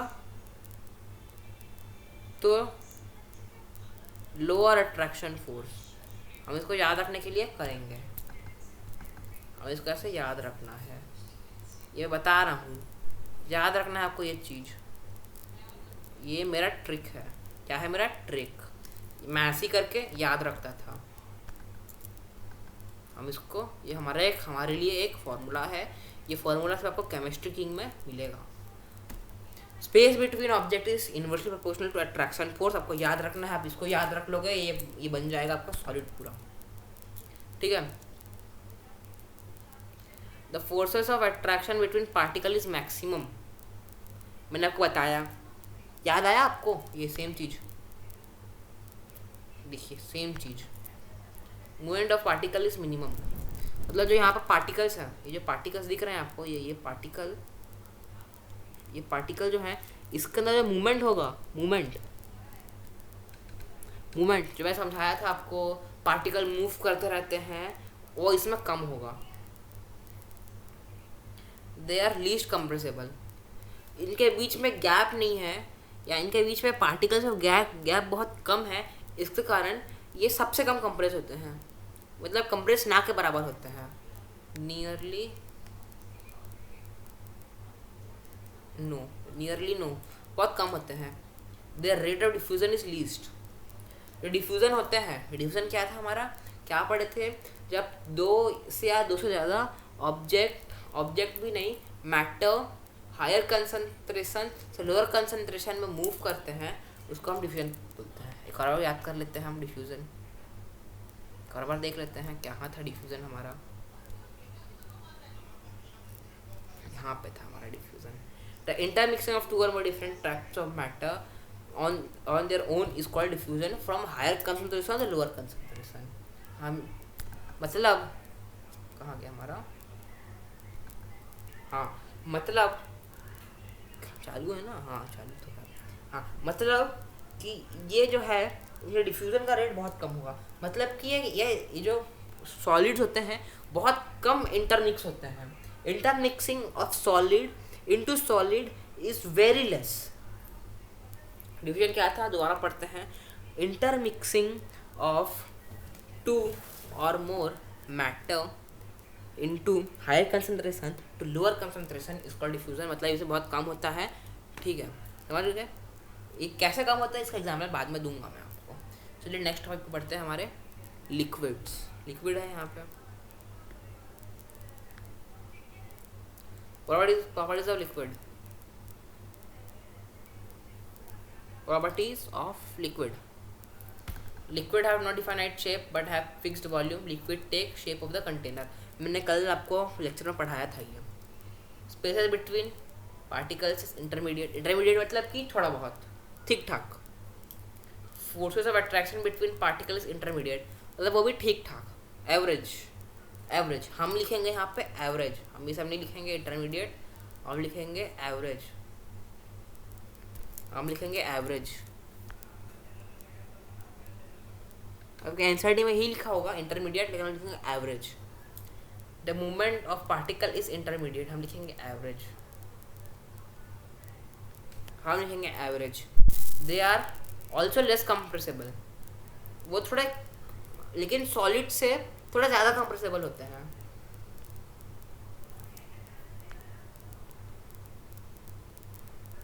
तो लोअर अट्रैक्शन फोर्स। हम इसको याद रखने के लिए करेंगे, हम इसको ऐसे याद रखना है, ये बता रहा हूँ, याद रखना है आपको ये चीज़। ये मेरा ट्रिक है। क्या है मेरा ट्रिक? मैं ऐसे करके याद रखता था। हम इसको, ये हमारे लिए एक फॉर्मूला है। ये फॉर्मूला से आपको केमिस्ट्री किंग में मिलेगा। Space between object is inversely proportional to attraction force. आपको याद रखना है। आप इसको याद रख लोगे, ये बन जाएगा आपका सॉलिड पूरा। ठीक है। The forces of attraction between particle is maximum. मैंने आपको बताया, याद आया आपको? ये सेम चीज देखिए, सेम चीज। Movement of particle is minimum, मतलब जो यहाँ पर पार्टिकल्स हैं, ये जो पार्टिकल्स दिख रहे हैं आपको, ये पार्टिकल जो है, इसके अंदर जो मूवमेंट होगा, मूवमेंट जो मैं समझाया था आपको, पार्टिकल मूव करते रहते हैं, वो इसमें कम होगा। They are least compressible. इनके बीच में गैप नहीं है, या इनके बीच में पार्टिकल्स और गैप बहुत कम है। इसके कारण ये सबसे कम कंप्रेस होते हैं, मतलब कंप्रेस ना के बराबर होते हैं। नियरली नो, बहुत कम होते हैं। There rate of diffusion is least. जो डिफ्यूजन होते हैं, डिफ्यूजन क्या था हमारा, क्या पढ़े थे? जब दो से या दो से ज़्यादा ऑब्जेक्ट भी नहीं, मैटर हायर कंसंट्रेशन से लोअर कंसंट्रेशन में मूव करते हैं, उसको हम डिफ्यूजन बोलते हैं। एक और याद कर लेते हैं हम डिफ्यूजन, एक और बार देख लेते हैं क्या था डिफ्यूजन हमारा। यहाँ पे था हमारा diffusion. The intermixing of two or more different types of matter on their own is called diffusion from higher concentration to lower concentration। हम मतलब कहाँ गया हमारा, हाँ मतलब चालू है ना, हाँ चालू तो है। हाँ मतलब कि ये जो है, ये डिफ्यूजन का रेट बहुत कम होगा। मतलब कि ये जो सॉलिड्स होते हैं बहुत कम इंटरमिक्स होते हैं। Intermixing of solid into solid is very less. Division क्या था, दोबारा पढ़ते हैं। Intermixing of two or more matter into higher concentration to lower concentration is called diffusion. मतलब इसे बहुत कम होता है। ठीक है, समझ गए? ये कैसे कम होता है, इसका एग्जाम्पल बाद में दूंगा मैं आपको। चलिए नेक्स्ट टॉपिक पे पढ़ते हैं, हमारे लिक्विड्स। लिक्विड है यहाँ पे। Properties of liquid. Properties of liquid. Liquid have no definite shape but have fixed volume. Liquid take shape of the container. मैंने कल आपको लेक्चर में पढ़ाया था ये। Spaces between particles is intermediate. Intermediate मतलब कि थोड़ा बहुत ठीक ठाक। Forces of attraction between particles intermediate, मतलब वो भी ठीक ठाक, एवरेज। हम लिखेंगे यहाँ पे एवरेज, हम ये सब नहीं लिखेंगे इंटरमीडिएट, हम लिखेंगे एवरेज। आपके एनसीईआरटी में ही लिखा होगा इंटरमीडिएट, लेकिन हम लिखेंगे average. The movement of particle is intermediate, हम लिखेंगे average. They are also less compressible, वो थोड़े, लेकिन सॉलिड से थोड़ा ज़्यादा कंप्रेसिबल होते हैं।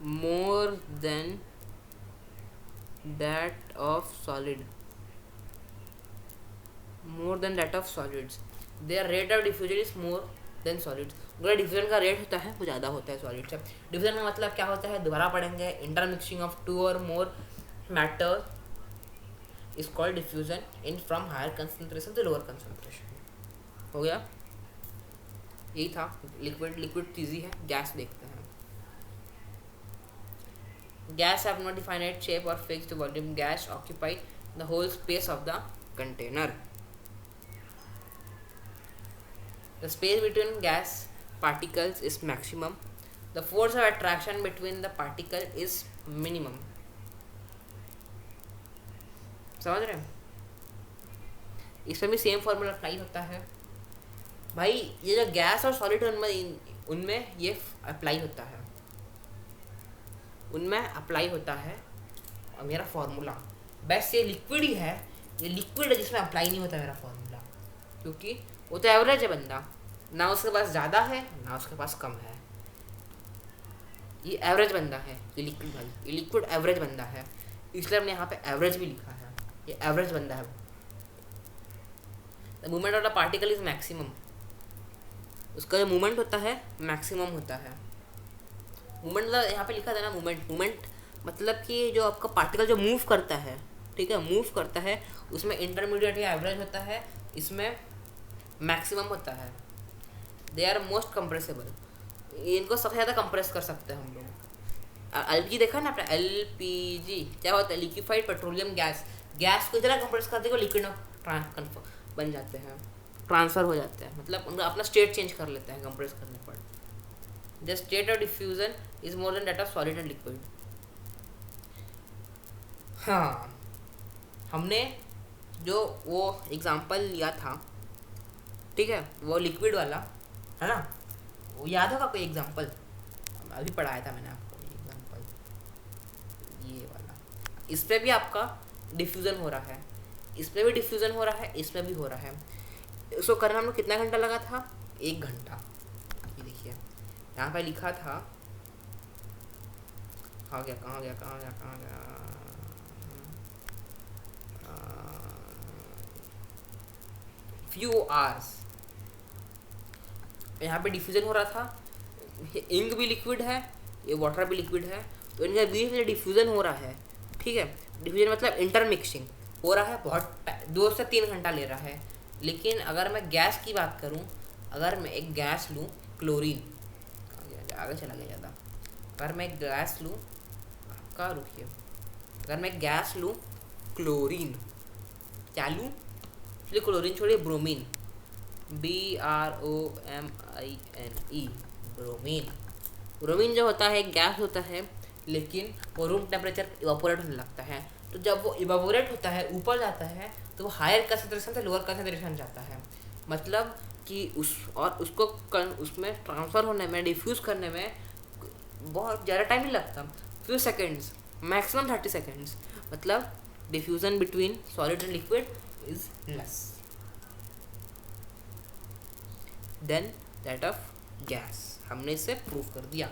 more than that of solids। their rate of diffusion is more than solids। अगर डिफ्यूजन का रेट होता है वो ज़्यादा होता है सॉलिड से। डिफ्यूजन का मतलब क्या होता है, दोबारा पढ़ेंगे। Intermixing of two or more matter is called diffusion in from higher concentration to lower concentration. हो गया, यही था। लिक्विड इजी है। गैस देखते हैं। Gas have no definite shape or fixed volume. Gas occupy the whole space of the container. The space between gas particles is maximum. The force of attraction between the particle is minimum. समझ रहे हैं? इसमें भी same formula apply होता है भाई। ये जो गैस और सॉलिड उनमें ये अप्लाई होता है, उनमें अप्लाई होता है। और मेरा फार्मूला बस ये लिक्विड ही है, ये लिक्विड है जिसमें अप्लाई नहीं होता मेरा फार्मूला, क्योंकि वो तो एवरेज है बंदा, ना उसके पास ज़्यादा है ना उसके पास कम है। ये एवरेज बंदा है, ये लिक्विड भाई, ये लिक्विड एवरेज बंदा है, इसलिए हमने यहाँ पे एवरेज भी लिखा है। ये एवरेज बंदा है। The movement of the particle is maximum, उसका जो मूवमेंट होता है मैक्सिमम होता है। मूवमेंट मतलब यहाँ पे लिखा था ना मूवमेंट, मूवमेंट मतलब कि जो आपका पार्टिकल जो मूव करता है, ठीक है, मूव करता है, उसमें इंटरमीडिएट या एवरेज होता है, इसमें मैक्सिमम होता है। दे आर मोस्ट कंप्रेसेबल, इनको सबसे ज़्यादा कंप्रेस कर सकते हैं हम लोग। एलपीजी देखा ना आपने, एलपीजी क्या होता है, लिक्विफाइड पेट्रोलियम गैस। गैस को इतना कंप्रेस करते हैं कि लिक्विड बन जाते हैं, ट्रांसफ़र हो जाते हैं, मतलब उनका अपना स्टेट चेंज कर लेते हैं कंप्रेस करने पर। The state of diffusion is more than that of solid and liquid. हाँ, हमने जो वो एग्जांपल लिया था, ठीक है, वो लिक्विड वाला है ना, वो याद होगा कोई एग्जांपल? अभी पढ़ाया था मैंने आपको एग्जांपल, ये वाला। इस पे भी आपका डिफ्यूज़न हो रहा है, इस पे भी डिफ्यूज़न हो रहा है, इसमें भी हो रहा है। इसको करने में कितना घंटा लगा था? 1 घंटा। ये देखिए यहाँ पे लिखा था, कहाँ गया कहाँ गया कहाँ गया कहाँ गया, फ्यू आवर्स। यहाँ पे डिफ्यूजन हो रहा था, इंक भी लिक्विड है, ये वाटर भी लिक्विड है, तो इनके बीच में डिफ्यूजन हो रहा है, ठीक है। डिफ्यूजन मतलब इंटरमिक्सिंग हो रहा है, बहुत 2 से 3 घंटा ले रहा है। लेकिन अगर मैं गैस की बात करूँ, अगर मैं एक गैस लूँ, क्लोरीन, आगे चला गया ज़्यादा, अगर मैं एक गैस लूँ, आपका रुकिए, अगर मैं गैस लूँ क्लोरीन, क्या लूँ, इसलिए क्लोरीन छोड़िए, ब्रोमीन, BROMINE, ब्रोमीन। ब्रोमीन जो होता है एक गैस होता है, लेकिन वो रूम टेम्परेचर इवापोरेट होने लगता है। तो जब वो इवापोरेट होता है, ऊपर जाता है, तो वो हायर कंसनट्रेशन से लोअर कंसनट्रेशन जाता है। मतलब कि उसको उसमें ट्रांसफ़र होने में, डिफ्यूज़ करने में बहुत ज़्यादा टाइम नहीं लगता, फ्यू सेकेंड्स, मैक्सिमम 30 सेकेंड्स। मतलब diffusion between solid and liquid is less than that of gas. हमने इसे प्रूव कर दिया।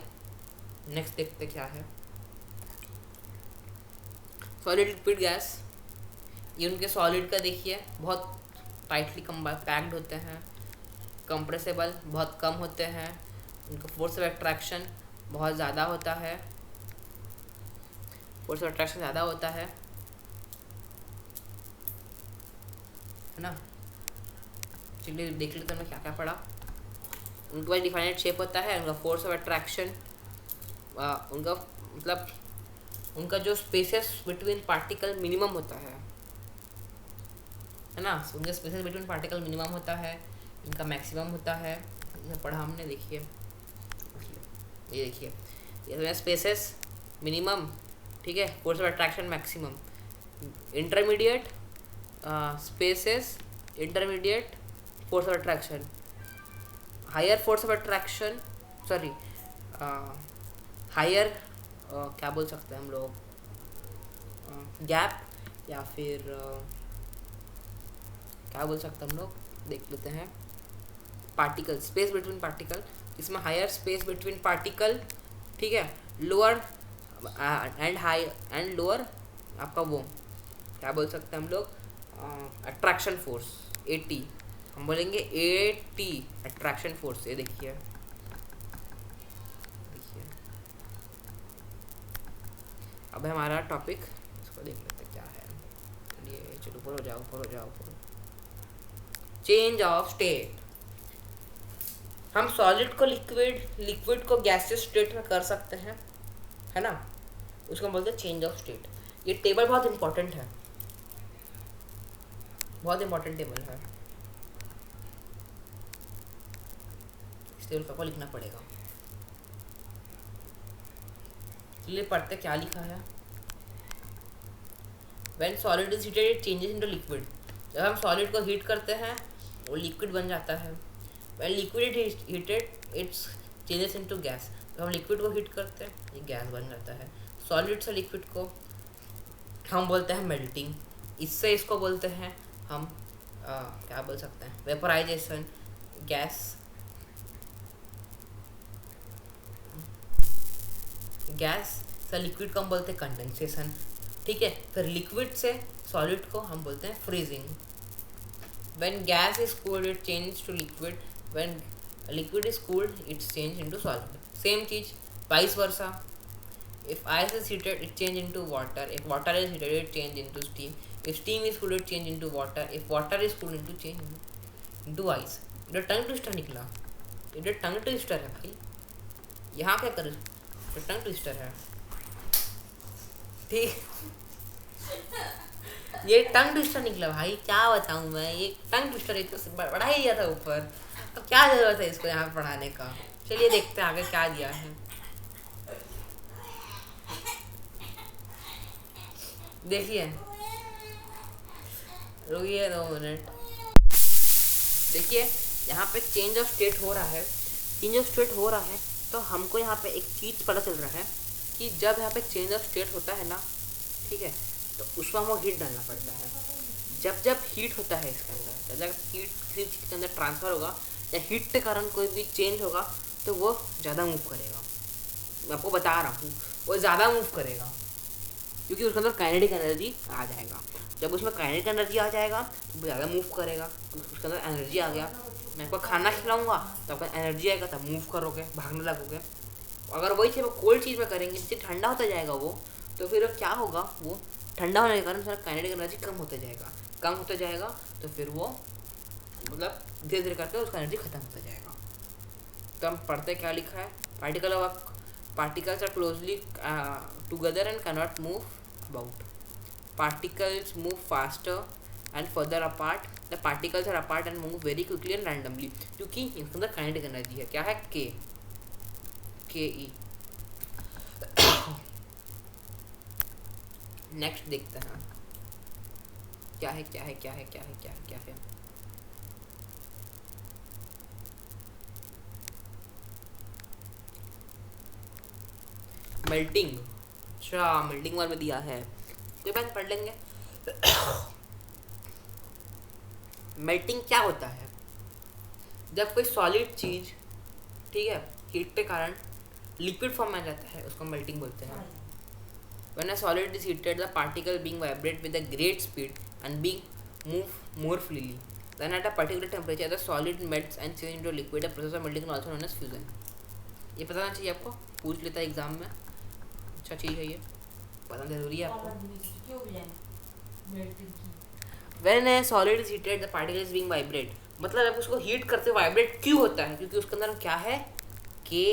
नेक्स्ट देखते क्या है, सॉलिड लिक्विड गैस। ये उनके सॉलिड का देखिए, बहुत टाइटली पैक्ड होते हैं, कंप्रेसेबल बहुत कम होते हैं, उनका फोर्स ऑफ अट्रैक्शन बहुत ज़्यादा होता है, फोर्स ऑफ अट्रैक्शन ज़्यादा होता है ना। चलिए देख लेते हैं क्या क्या पढ़ा। उनके पास डिफाइनेड शेप होता है, उनका फोर्स ऑफ अट्रैक्शन, उनका मतलब उनका जो स्पेसेस बिटवीन पार्टिकल मिनिमम होता है ना, उनके स्पेसेस बिटवीन पार्टिकल मिनिमम होता है, इनका मैक्सिमम होता है। ये पढ़ा हमने, देखिए ये देखिए, ये स्पेसेस मिनिमम, ठीक है, force of attraction maximum, intermediate spaces, intermediate force of attraction, higher force of attraction, sorry higher क्या बोल सकते हैं हम लोग, गैप, या फिर क्या बोल सकते हैं हम लोग, देख लेते हैं, पार्टिकल, स्पेस बिटवीन पार्टिकल, इसमें हायर स्पेस बिटवीन पार्टिकल, ठीक है, lower and high and lower, आपका वो क्या बोल सकते हैं हम लोग, अट्रैक्शन फोर्स, AT, हम बोलेंगे AT, अट्रैक्शन फोर्स। ये देखिए अब है हमारा टॉपिक, इसको देख लेते क्या है। चलिए चलो ऊपर हो जाओ, ऊपर हो जाओ, ऊपर। चेंज ऑफ स्टेट, हम सॉलिड को लिक्विड, लिक्विड को गैसियस स्टेट में कर सकते हैं, है ना, उसको हम बोलते हैं चेंज ऑफ स्टेट। ये टेबल बहुत इंपॉर्टेंट है, बहुत इंपॉर्टेंट टेबल है, इस टेबल को लिखना पड़ेगा। चलिए पढ़ते क्या लिखा है। When solid is heated, it changes into liquid. जब हम सॉलिड को हीट करते हैं वो लिक्विड बन जाता है। When liquid is heated it's changes into gas. जब हम लिक्विड को हीट करते हैं ये गैस बन जाता है। सॉलिड से लिक्विड को हम बोलते हैं मेल्टिंग। इससे इसको बोलते हैं हम क्या बोल सकते हैं, वेपराइजेशन। गैस गैस से लिक्विड को हम बोलते हैं कंडेंसेशन। ठीक है, फिर लिक्विड से सॉलिड को हम बोलते हैं freezing. When gas is cooled it change to liquid, when liquid is cooled it's change into solid. Same चीज vice versa. If ice is heated, it change into water. If water is heated, it change into steam. If steam is cooled, it change into water. If water is cooled, into change into ice. इधर tongue twister निकला, इधर tongue twister है भाई। यहाँ क्या कर, तो tongue twister है। ठीक, ये टंग ट्विस्टर निकला भाई, क्या बताऊँ मैं। ये टंग ट्विस्टर एक तो बढ़ा ही दिया था ऊपर, अब क्या जरूरत है इसको यहाँ पढ़ाने का। चलिए देखते हैं आगे क्या दिया है। देखिए, रुकिए 2 मिनट। देखिए यहाँ पे चेंज ऑफ स्टेट हो रहा है। चेंज ऑफ स्टेट हो रहा है तो हमको यहाँ पे एक चीज़ पता चल रहा है कि जब यहाँ पे चेंज ऑफ स्टेट होता है ना, ठीक है, तो उसमें हमको हीट डालना पड़ता है। जब जब हीट होता है इसके अंदर, जब हीट किसी चीज़ के अंदर ट्रांसफ़र होगा या हीट के कारण कोई भी चेंज होगा तो वो ज़्यादा मूव करेगा। मैं आपको बता रहा हूँ, वो ज़्यादा मूव करेगा क्योंकि उसके अंदर काइनेटिक एनर्जी आ जाएगा। जब उसमें काइनेटिक एनर्जी आ जाएगा तो वो ज़्यादा मूव करेगा। उसके अंदर एनर्जी आ गया, मैं आपको खाना खिलाऊंगा तो आपका एनर्जी आएगा, तब मूव करोगे, भागने लगोगे। अगर वही चीज़ कोल्ड चीज़ में करेंगे जिससे ठंडा होता जाएगा वो, तो फिर क्या होगा, वो ठंडा होने के कारण सारा काइनेटिक एनर्जी कम होता जाएगा। कम होता जाएगा तो फिर वो मतलब धीरे धीरे करके उसका एनर्जी खत्म होता जाएगा। तो हम पढ़ते क्या लिखा है, particles are closely together and cannot move about. Particles move faster and further apart. The particles are apart and move very quickly and randomly. क्योंकि इनके अंदर काइनेटिक एनर्जी है, क्या है, के। नेक्स्ट देखते हैं क्या है। मेल्टिंग। अच्छा, मेल्टिंग बार में दिया है, कोई बात पढ़ लेंगे। मेल्टिंग क्या होता है, जब कोई सॉलिड चीज, ठीक है, हीट के कारण लिक्विड फॉर्म में आ जाता है, उसको मेल्टिंग बोलते हैं। When a solid is heated, the particle being vibrate with a great speed and being move more freely. Then at a particular temperature, the solid melts and changes into liquid. A process of melting is also known as fusion. ये पता ना चाहिए आपको, पूछ लेता है exam में, अच्छा चीज़ है ये, पता जरूरी है आपको। When a solid is heated, the particle is being vibrate. मतलब जब उसको हीट करते वाइब्रेट क्यों होता है, क्योंकि उसके अंदर क्या है, के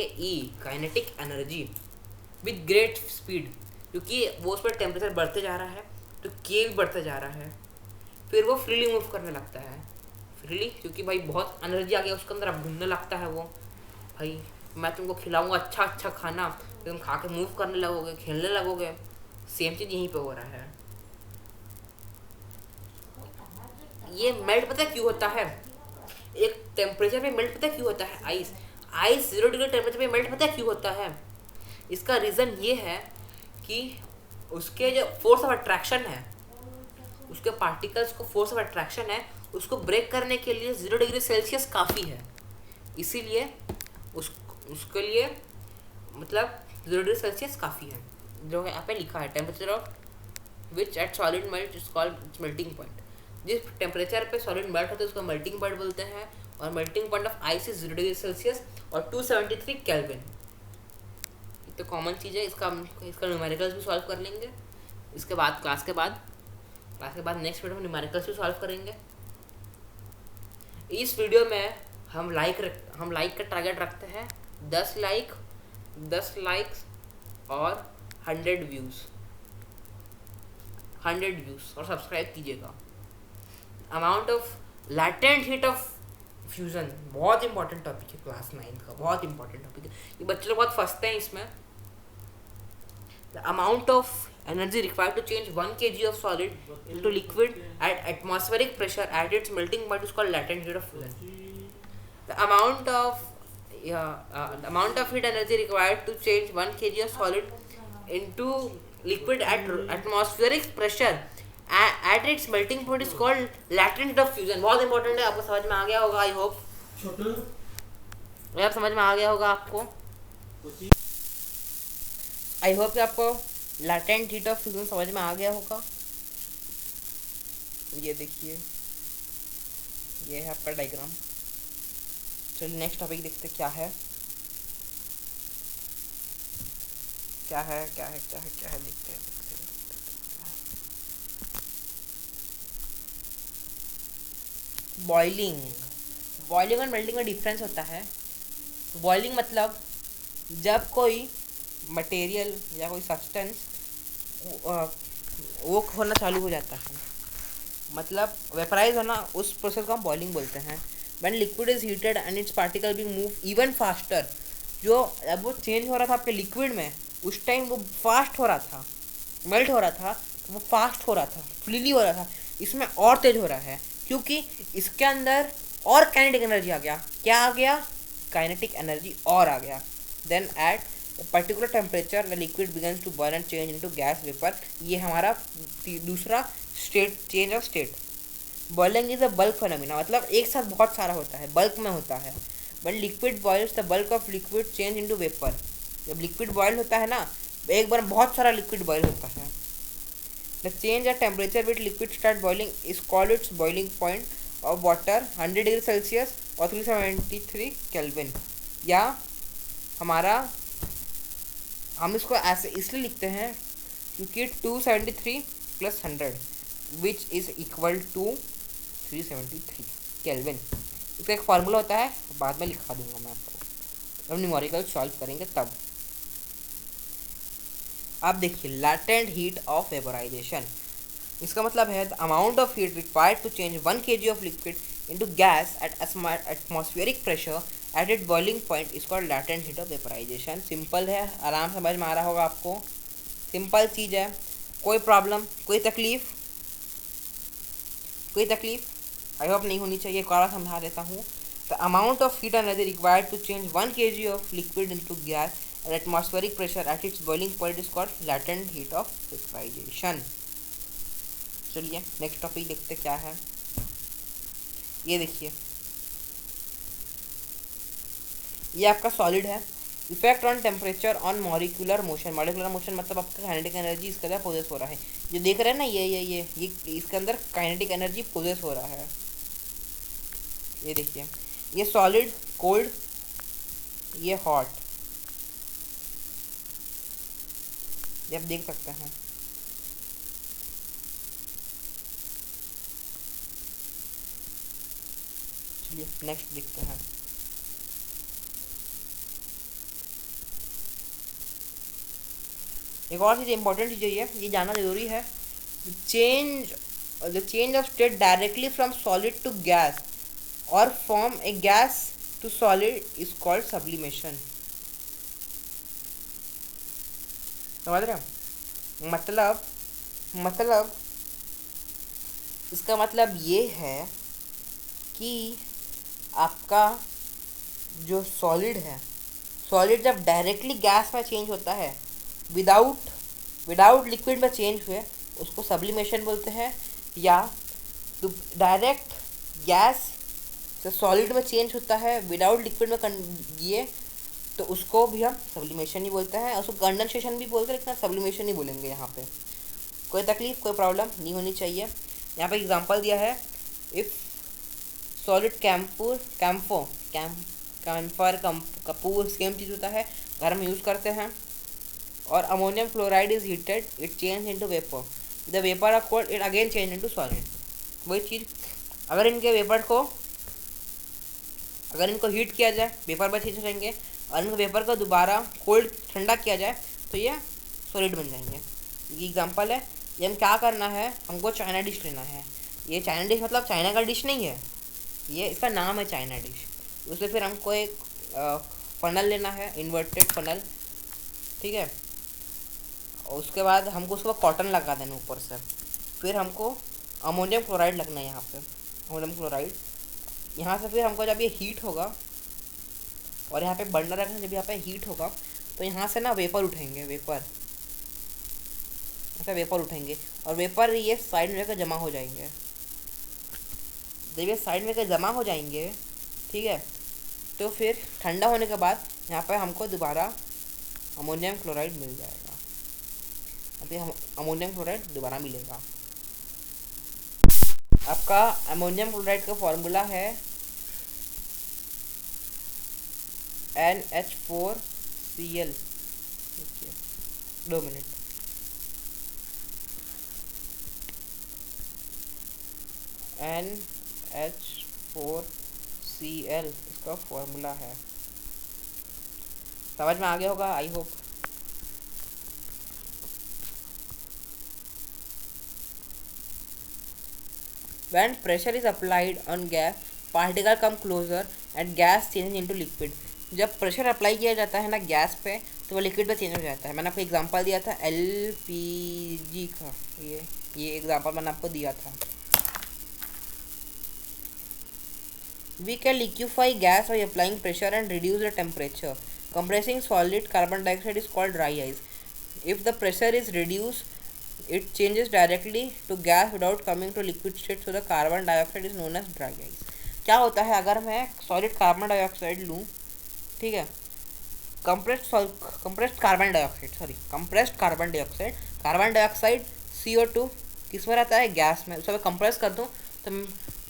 kinetic energy with great speed. क्योंकि वो उस पर टेम्परेचर बढ़ते जा रहा है तो के भी बढ़ता जा रहा है, फिर वो फ्रीली मूव करने लगता है। फ्रीली क्योंकि भाई बहुत एनर्जी आ गया उसके अंदर, अब घूमने लगता है वो। भाई मैं तुमको खिलाऊंगा अच्छा खाना, फिर तुम खा के मूव करने लगोगे, खेलने लगोगे। सेम चीज़ यहीं पे हो रहा है। ये मेल्ट पता क्यों होता है, एक टेम्परेचर पे मेल्ट पता क्यों होता है, आइस 0 डिग्री टेम्परेचर पे मेल्ट पता क्यों होता है। इसका रीज़न ये है कि उसके जो फोर्स ऑफ अट्रैक्शन है, उसके पार्टिकल्स को फोर्स ऑफ अट्रैक्शन है, उसको ब्रेक करने के लिए 0 डिग्री सेल्सियस काफ़ी है। इसीलिए उसके लिए मतलब 0 डिग्री सेल्सियस काफ़ी है, जो यहाँ पे लिखा है temperature of which at solid melt is called melting point. जिस टेम्परेचर पे सॉलिड मेल्ट होता है उसको मेल्टिंग पॉइंट बोलते हैं। और melting point of ice is 0 degree Celsius और 273 केल्विन। तो कॉमन चीज़ है, इसका न्यूमेरिकल्स भी सॉल्व कर लेंगे इसके बाद, क्लास के बाद नेक्स्ट वीडियो में न्यूमेरिकल्स भी सॉल्व करेंगे। इस वीडियो में हम लाइक का टारगेट रखते हैं 10 लाइक्स और 100 व्यूज़ और सब्सक्राइब कीजिएगा। Amount of latent heat of fusion बहुत इंपॉर्टेंट टॉपिक है, क्लास 9 का बहुत इंपॉर्टेंट टॉपिक है। ये बच्चे लोग बहुत फंसते हैं इसमें, The amount of energy required to change 1 kg of solid into liquid at atmospheric pressure at its melting point is called latent heat of fusion. The amount of heat energy required to change 1 kg of solid into liquid at atmospheric pressure at its melting point is called latent heat of fusion. बहुत important है, आपको समझ में आ गया होगा, I hope आप समझ में आ गया होगा आपको, आई होप कि आपको लैटेंट हीट ऑफ फ्यूजन समझ में आ गया होगा। ये देखिए, ये है आपका डायग्राम। चलिए नेक्स्ट टॉपिक देखते क्या है, क्या है क्या है क्या है क्या है, देखते हैं। बॉइलिंग, बॉइलिंग और मेल्टिंग में डिफरेंस होता है। बॉइलिंग मतलब जब कोई मटेरियल या कोई सब्सटेंस वो होना चालू हो जाता है, मतलब वेपराइज होना, उस प्रोसेस को हम बॉइलिंग बोलते हैं। When liquid is heated and it's particle being move even faster, जो अब वो चेंज हो रहा था आपके लिक्विड में, उस टाइम वो फास्ट हो रहा था, मेल्ट हो रहा था, तो वो फास्ट हो रहा था, फ्रीली हो रहा था। इसमें और तेज हो रहा है क्योंकि इसके अंदर और काइनेटिक एनर्जी आ गया। क्या आ गया? काइनेटिक एनर्जी और आ गया। Then at particular temperature the liquid begins to burn and change into gas vapour. ये हमारा दूसरा state, change of state. Boiling is a bulk phenomena, मतलब एक साथ बहुत सारा होता है, बल्क में होता है। When liquid boils the bulk of liquid change into vapour. जब लिक्विड बॉयल होता है ना, एक बार बहुत सारा लिक्विड बॉयल होता है। The change at temperature with liquid start boiling is called its boiling point of water 100 degree Celsius और 373 केल्विन। या हमारा, हम इसको ऐसे इसलिए लिखते हैं क्योंकि 273 plus 100 which is equal to 373 kelvin. इसका एक फार्मूला होता है, बाद में लिखा दूंगा मैं आपको, जब न्यूमेरिकल सॉल्व करेंगे तब। आप देखिए, लैटेंट हीट ऑफ वेपोराइजेशन, इसका मतलब है the amount of heat required to change 1 kg of liquid into gas at atmospheric pressure at it boiling point is called latent heat of vaporization. Simple है, आराम समझ में आ रहा होगा आपको, सिंपल चीज़ है। कोई प्रॉब्लम, कोई तकलीफ, कोई तकलीफ आई होप नहीं होनी चाहिए। एक और समझा देता हूँ। The amount of heat energy required to change 1 kg of liquid into gas at atmospheric pressure at its boiling point is called latent heat of vaporization. चलिए नेक्स्ट टॉपिक देखते क्या है। ये देखिए, ये आपका सॉलिड है। Effect on temperature on molecular motion. Molecular motion मतलब आपका काइनेटिक एनर्जी इसके अंदर पोजेस हो रहा है। जो देख रहे हैं ना, ये इसके अंदर काइनेटिक एनर्जी पोजेस हो रहा है। ये देखिए, ये सॉलिड कोल्ड, ये हॉट, ये आप देख सकते हैं। चलिए नेक्स्ट देखते हैं। एक और चीज़ इंपॉर्टेंट चीज़ ये जानना जरूरी है। The change of state directly from solid to gas or from a gas to solid is called sublimation. समझ रहे हो? मतलब इसका मतलब ये है कि आपका जो सॉलिड है, सॉलिड जब डायरेक्टली गैस में चेंज होता है, विदाउट लिक्विड में चेंज हुए, उसको सब्लिमेशन बोलते हैं। या तो डायरेक्ट गैस से सॉलिड में चेंज होता है विदाउट लिक्विड में ये, तो उसको भी हम सब्लिमेशन ही बोलते हैं। उसको कंडेंसेशन भी बोलते हैं, लेकिन सब्लिमेशन ही बोलेंगे यहाँ पे। कोई तकलीफ, कोई प्रॉब्लम नहीं होनी चाहिए। यहाँ पे एग्जांपल दिया है, इफ़ सॉलिड कपूर सेम चीज़ होता है, घर में यूज़ करते हैं। और ammonium chloride is heated, it change into vapour. The vapour are cold, it again change into solid. वही चीज़, अगर इनको हीट किया जाए, वेपर में चेंज रहेंगे, और इनको वेपर को दोबारा कोल्ड ठंडा किया जाए तो ये सॉलिड बन जाएंगे। ये एग्जांपल है। ये हम क्या करना है, हमको चाइना डिश लेना है। ये चाइना डिश मतलब चाइना का डिश नहीं है, ये इसका नाम है चाइना डिश। उसमें फिर हमको एक फनल लेना है, इन्वर्टेड फनल, ठीक है। और उसके बाद हमको उसको कॉटन लगा देना ऊपर से। फिर हमको अमोनियम क्लोराइड लगना है यहाँ पे, अमोनियम क्लोराइड। यहाँ से फिर हमको जब ये हीट होगा और यहाँ पे बर्नर रखना, जब यहाँ पे हीट होगा तो यहाँ से ना वेपर उठेंगे, वेपर, ऐसा वेपर उठेंगे और वेपर ये साइड में जमा हो जाएंगे। जब ये साइड में जमा हो जाएंगे, ठीक है, तो फिर ठंडा होने के बाद यहाँ पे हमको दोबारा अमोनियम क्लोराइड मिल जाएगा। अभी हम अमोनियम क्लोराइड दोबारा मिलेगा। आपका अमोनियम क्लोराइड का फॉर्मूला है NH4Cl। 2 मिनट। NH4Cl इसका फॉर्मूला है। समझ में आ गया होगा, I hope. When pressure is applied on gas, particle come closer and gas changes into liquid। जब प्रेशर अप्लाई किया जाता है ना गैस पे, तो वो लिक्विड में चेंज हो जाता है। मैंने आपको एग्जांपल दिया था LPG का, ये एग्जांपल मैंने आपको दिया था। We can liquefy gas by applying pressure and reduce the temperature. Compressing solid carbon dioxide is called dry ice. If the pressure is reduced, it changes directly to gas without coming to liquid state, so the carbon dioxide is known as dry ice। क्या होता है अगर मैं solid carbon dioxide लूँ, ठीक है, compressed carbon dioxide CO2 किस में रहता है, गैस में। उसको मैं कंप्रेस कर दूँ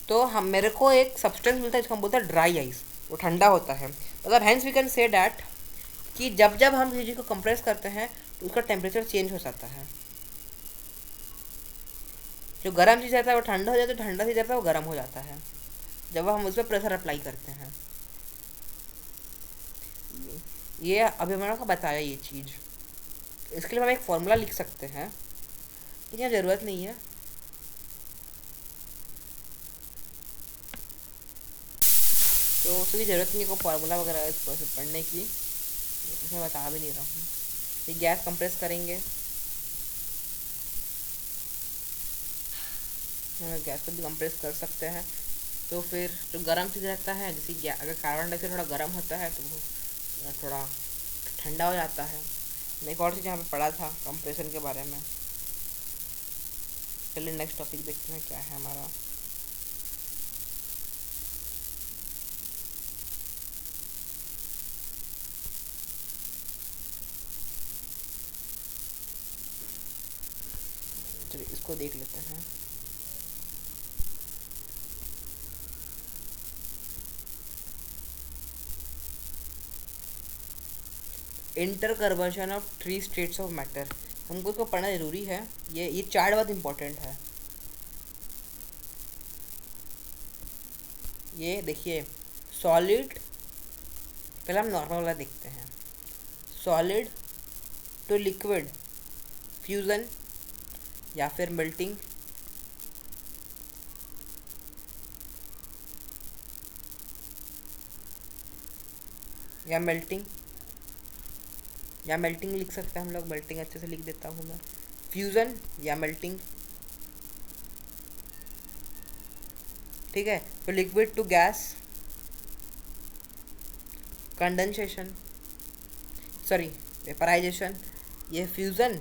तो हम मेरे को एक सब्सटेंस मिलता है जिसको हम बोलते हैं ड्राई आइस, वो ठंडा होता है। मतलब hence we can say that कि जब जब हम किसी चीज़ को कंप्रेस करते हैं तो उसका टेम्परेचर चेंज हो जाता है। जो गर्म चीज़ रहता है वो ठंडा हो जाता है, ठंडा चीज़ रहता है वो गर्म हो जाता है जब हम उस पर प्रेशर अप्लाई करते हैं। ये अभी मैंने आपको बताया ये चीज़। इसके लिए हम एक फॉर्मूला लिख सकते हैं, लेकिन यहाँ ज़रूरत नहीं है। तो उसकी ज़रूरत नहीं है कोई फार्मूला वगैरह इसको पढ़ने की, इसमें बता भी नहीं रहा हूँ। ये गैस कंप्रेस करेंगे, गैस को भी कंप्रेस कर सकते हैं। तो फिर जो गर्म चीज़ रहता है, जैसे अगर कार्बन डाइऑक्साइड थोड़ा गर्म होता है तो वो थोड़ा ठंडा हो जाता है। मैं एक और चीज़ यहाँ पे पढ़ा था कंप्रेशन के बारे में। चलिए नेक्स्ट टॉपिक देखते हैं क्या है हमारा। चलिए इसको देख लेते हैं। Interconversion of 3 states of matter, हमको इसको पढ़ना ज़रूरी है। ये चार्ट बहुत इम्पोर्टेंट है। ये देखिए, सॉलिड, पहले हम नॉर्मल वाला देखते हैं। सॉलिड टू लिक्विड फ्यूज़न या फिर मेल्टिंग, या मेल्टिंग लिख सकते हैं हम लोग। मेल्टिंग अच्छे से लिख देता हूँ मैं। फ्यूज़न या मेल्टिंग, ठीक है। तो liquid to gas, condensation, sorry vaporization. ये फ्यूज़न,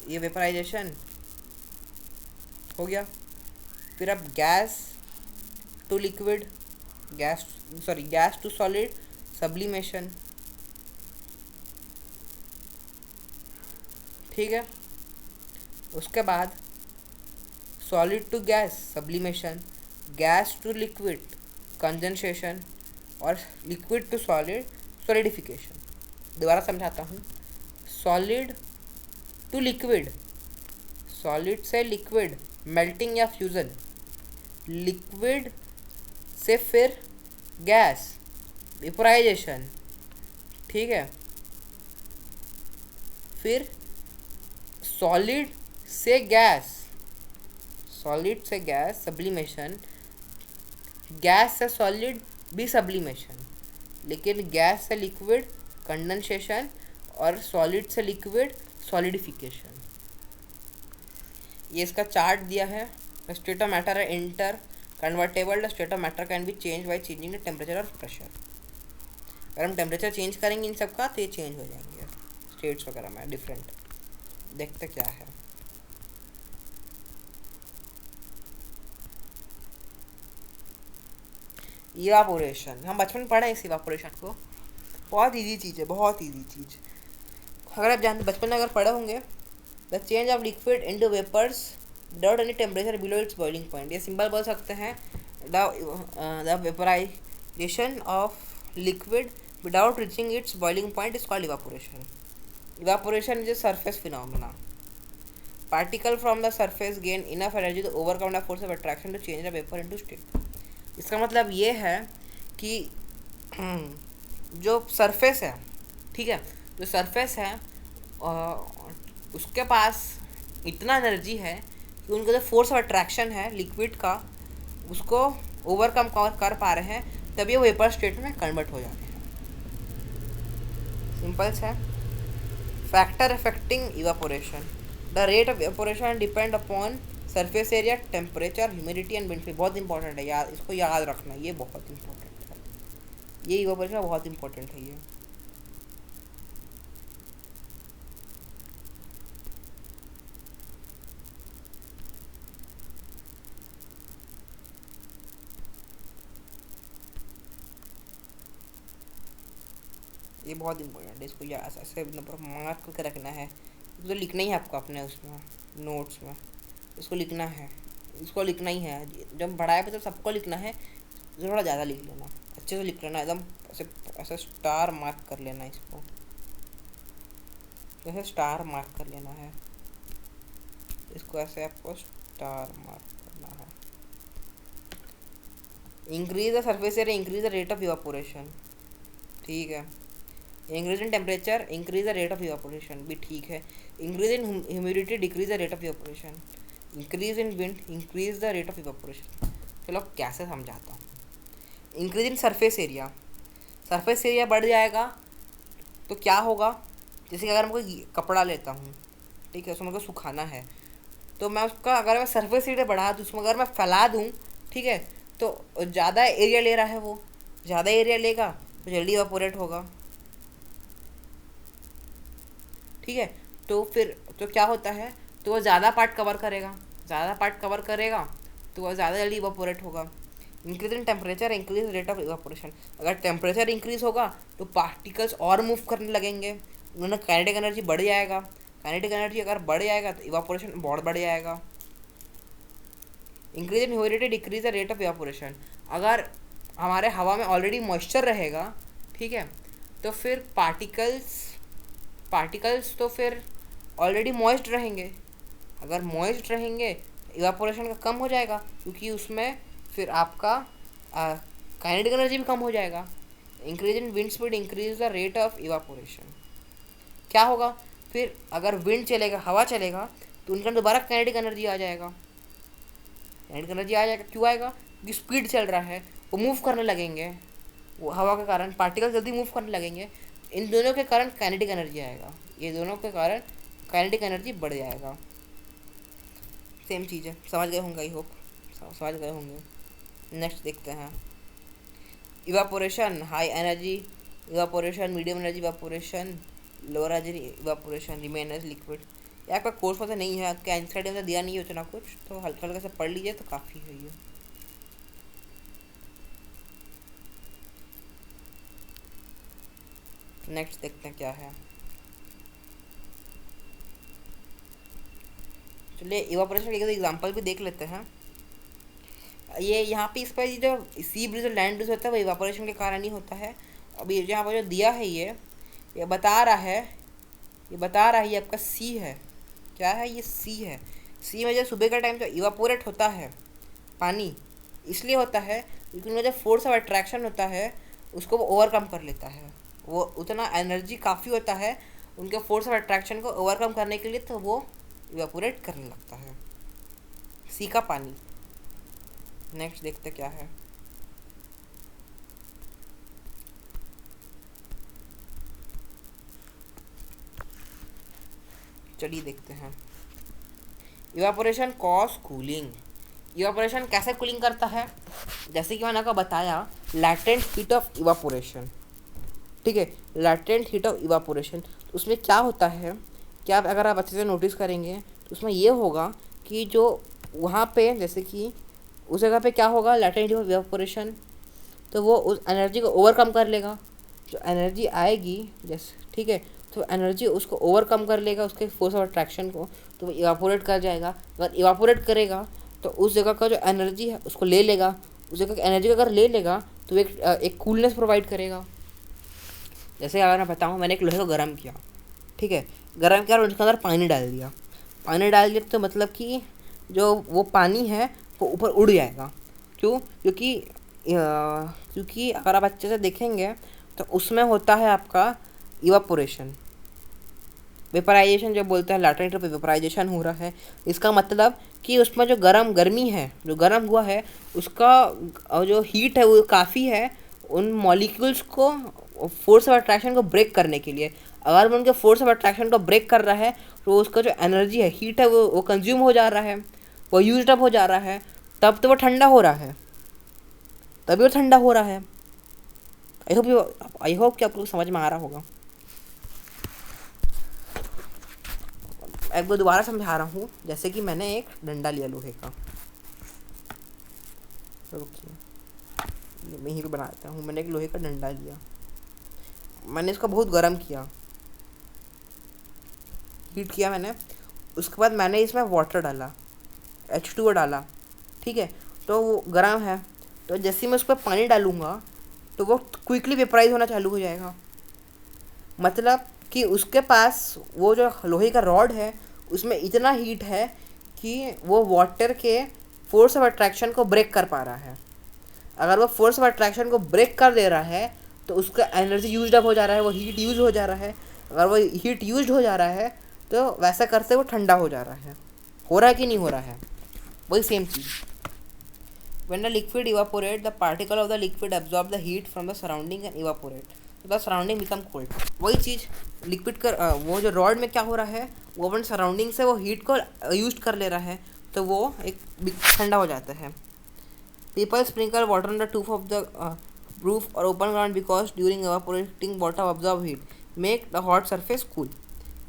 ये वेपराइजेशन हो गया। फिर अब gas to liquid, gas to solid, sublimation, ठीक है। उसके बाद solid to gas, sublimation, gas to liquid, condensation, और लिक्विड टू सॉलिड, सॉलिडिफिकेशन। दोबारा समझाता हूँ। सॉलिड टू लिक्विड, सॉलिड से लिक्विड, मेल्टिंग या फ्यूज़न। लिक्विड से फिर गैस, वेपोराइजेशन, ठीक है। फिर सॉलिड से गैस, सब्लिमेशन। गैस से सॉलिड भी सब्लिमेशन, लेकिन गैस से लिक्विड कंडेंसेशन और सॉलिड से लिक्विड सॉलिडिफिकेशन। ये इसका चार्ट दिया है। द स्टेट ऑफ मैटर है inter convertible. The state of matter can be change by changing the temperature और प्रेशर। अगर हम टेम्परेचर चेंज करेंगे इन सब का तो ये चेंज हो जाएंगे स्टेट्स वगैरह में डिफरेंट। देखते क्या है। इवापोरेशन, हम बचपन में पढ़े इस इवापोरेशन को। बहुत इजी चीज़ है, बहुत इजी चीज़। अगर आप जानते बचपन में अगर पढ़े होंगे, the change of liquid into vapours without any temperature below its boiling point. ये सिंपल बोल सकते हैं, the vaporization of liquid without reaching its boiling point is called evaporation. Evaporation is a surface phenomena. Particle from the surface gain enough energy to overcome the force of attraction to change the vapor into state. इसका मतलब ये है कि जो surface है, ठीक है, जो सरफेस है उसके पास इतना एनर्जी है कि उनका जो फोर्स ऑफ अट्रैक्शन है लिक्विड का उसको ओवरकम कर पा रहे हैं, तभी वो वेपर स्टेट में कन्वर्ट हो जाते हैं। सिंपल है। Factor affecting evaporation, the rate of evaporation depend upon surface area, temperature, humidity and wind speed. बहुत इंपॉर्टेंट है यार, इसको याद रखना, ये बहुत इंपॉर्टेंट है। ये इवापोरेशन बहुत इंपॉर्टेंट है। ये बहुत इंपॉर्टेंट है, इसको याद ऐसे नंबर मार्क करके रखना है। तो लिखना ही है आपको अपने उसमें नोट्स में, इसको लिखना है, इसको लिखना ही है। जब बढ़ाए पे तो सबको लिखना है, थोड़ा ज़्यादा लिख लेना, अच्छे से लिख लेना, एकदम ऐसे ऐसे स्टार मार्क कर लेना इसको, ऐसे स्टार मार्क कर लेना है इसको, ऐसे आपको स्टार मार्क करना है। Increase the surface area, increase the rate of evaporation, ठीक है। Increase in temperature, increase the rate of evaporation भी ठीक है। Increase in humidity, decrease the rate of evaporation. Increase in wind, increase the rate of evaporation. चलो कैसे समझाता हूँ। Increase in surface area, surface area बढ़ जाएगा तो क्या होगा, जैसे कि अगर मैं कोई कपड़ा लेता हूँ, ठीक है, उसमें मेरे को सुखाना है, तो मैं उसका अगर मैं सरफेस एरिया बढ़ा दूँ, उसमें अगर मैं फैला दूँ, ठीक है, तो ज़्यादा एरिया ले रहा है, वो ज़्यादा एरिया लेगा तो जल्दी इवापोरेट होगा, ठीक है। तो फिर तो क्या होता है, तो वो ज़्यादा पार्ट कवर करेगा, ज़्यादा पार्ट कवर करेगा तो वह ज़्यादा जल्दी इवापोरेट होगा। Increase in temperature, increase rate of evaporation. अगर टेम्परेचर इंक्रीज होगा तो पार्टिकल्स और मूव करने लगेंगे, उन्होंने काइनेटिक एनर्जी बढ़ जाएगा। काइनेटिक एनर्जी अगर बढ़ जाएगा तो इवापोरेशन बहुत बढ़ जाएगा। Increase in humidity, decrease the rate of evaporation. अगर हमारे हवा में ऑलरेडी मॉइस्चर रहेगा, ठीक है, तो फिर पार्टिकल्स तो फिर ऑलरेडी मॉइस्ट रहेंगे। अगर मॉइस्ट रहेंगे इवापोरेशन का कम हो जाएगा, क्योंकि उसमें फिर आपका काइनेटिक एनर्जी भी कम हो जाएगा। Increase in wind speed, increase the rate of evaporation. क्या होगा फिर, अगर विंड चलेगा, हवा चलेगा, तो उनका दोबारा काइनेटिक एनर्जी आ जाएगा। काइनेटिक एनर्जी आ जाएगा, क्यों आएगा, क्योंकि स्पीड चल रहा है, वो मूव करने लगेंगे, वो हवा के कारण पार्टिकल जल्दी मूव करने लगेंगे। इन दोनों के कारण काइनेटिक एनर्जी आएगा, ये दोनों के कारण काइनेटिक एनर्जी बढ़ जाएगा। सेम चीज़ है, समझ गए होंगे, आई होप समझ गए होंगे। नेक्स्ट देखते हैं। Evaporation, high energy evaporation, medium energy evaporation, lower energy evaporation, remain as liquid. ये आपका कोर्स पता नहीं है, आपके एनसीईआरटी में दिया नहीं है उतना कुछ, तो हल्का हल्का से पढ़ लीजिए तो काफ़ी है ये। नेक्स्ट देखते हैं क्या है। चलिए इवापोरेशन के एग्जांपल भी देख लेते हैं। ये यहाँ पे इस पर जो सी ब्रीज और लैंड ब्रीज होता है वो इवापोरेशन के कारण ही होता है। अभी यहाँ पर जो दिया है ये बता रहा है, ये आपका सी है। क्या है, ये सी है। सी में जो सुबह का टाइम जो इवापोरेट होता है पानी, इसलिए होता है क्योंकि उनका जो फोर्स ऑफ अट्रैक्शन होता है उसको वो ओवरकम कर लेता है। वो उतना एनर्जी काफ़ी होता है उनके फोर्स ऑफ अट्रैक्शन को ओवरकम करने के लिए, तो वो इवापोरेट करने लगता है, सी का पानी। नेक्स्ट देखते क्या है। चलिए देखते हैं। Evaporation cause cooling. इवापोरेशन कैसे कूलिंग करता है? जैसे कि मैंने आपको बताया, लैटेंट हीट ऑफ इवापोरेशन, ठीक है, लैटेंट हीट ऑफ इवापोरेशन। तो उसमें क्या होता है कि आप अगर आप अच्छे से नोटिस करेंगे तो उसमें ये होगा कि जो वहाँ पे, जैसे कि उस जगह पे क्या होगा, लैटेंट हीट ऑफ इवापोरेशन, तो वो उस एनर्जी को ओवरकम कर लेगा। जो एनर्जी आएगी जैसे, ठीक है, तो एनर्जी उसको ओवरकम कर लेगा, उसके फोर्स ऑफ अट्रैक्शन को, तो वो इवापोरेट कर जाएगा। अगर इवापोरेट करेगा तो उस जगह का जो एनर्जी है उसको ले लेगा। उस जगह की एनर्जी अगर ले लेगा तो एक कूलनेस प्रोवाइड करेगा। जैसे अगर मैं बताऊँ, मैंने एक लोहे को गर्म किया, ठीक है, गर्म किया और उसके अंदर पानी डाल दिया। पानी डाल दिया तो मतलब कि जो वो पानी है वो ऊपर उड़ जाएगा। क्यों? क्योंकि अगर आप अच्छे से देखेंगे तो उसमें होता है आपका इवापोरेशन, वेपराइजेशन जो बोलते हैं, लैटेंट हीट ऑफ वेपराइजेशन हो रहा है। इसका मतलब कि उसमें जो गर्मी है, जो गर्म हुआ है, उसका जो हीट है वो काफ़ी है उन मॉलिक्यूल्स को फोर्स ऑफ अट्रैक्शन को ब्रेक करने के लिए। अगर वो उनके फोर्स ऑफ अट्रैक्शन को ब्रेक कर रहा है तो उसका जो एनर्जी है, हीट है, वो कंज्यूम हो जा रहा है, वो यूज अप हो जा रहा है, तब तो वो ठंडा हो रहा है, तभी वो ठंडा हो रहा है। आई होप कि आपको समझ में आ रहा होगा। एक बार दोबारा समझा रहा हूँ। जैसे कि मैंने एक डंडा लिया लोहे का, रुकिए मैं यहीं पे बनाता हूँ। मैंने एक लोहे का डंडा लिया, मैंने इसको बहुत गर्म किया, हीट किया मैंने। उसके बाद मैंने इसमें वाटर डाला, H2O डाला, ठीक है, तो वो गर्म है, तो जैसे ही मैं उस पर पानी डालूँगा तो वो क्विकली वेपराइज होना चालू हो जाएगा। मतलब कि उसके पास वो जो लोहे का रॉड है उसमें इतना हीट है कि वो वाटर के फोर्स ऑफ अट्रैक्शन को ब्रेक कर पा रहा है। अगर वो फोर्स ऑफ अट्रैक्शन को ब्रेक कर दे रहा है तो उसका एनर्जी यूज अप हो जा रहा है, वो हीट यूज हो जा रहा है। अगर वो हीट यूज हो जा रहा है तो वैसा करते वो ठंडा हो जा रहा है। हो रहा है कि नहीं हो रहा है? वही same cheese. When the liquid evaporate, the particle of the liquid absorb the heat from the surrounding and evaporate. So the surrounding become cold. वही चीज़ लिक्विड कर वो जो रॉड में क्या हो रहा है, वो अपन सराउंडिंग से वो हीट को यूज कर ले रहा है, तो वो एक ठंडा हो जाता है। People sprinkle water on the top of the roof or open ground because during evaporating water absorb heat, make the hot surface cool.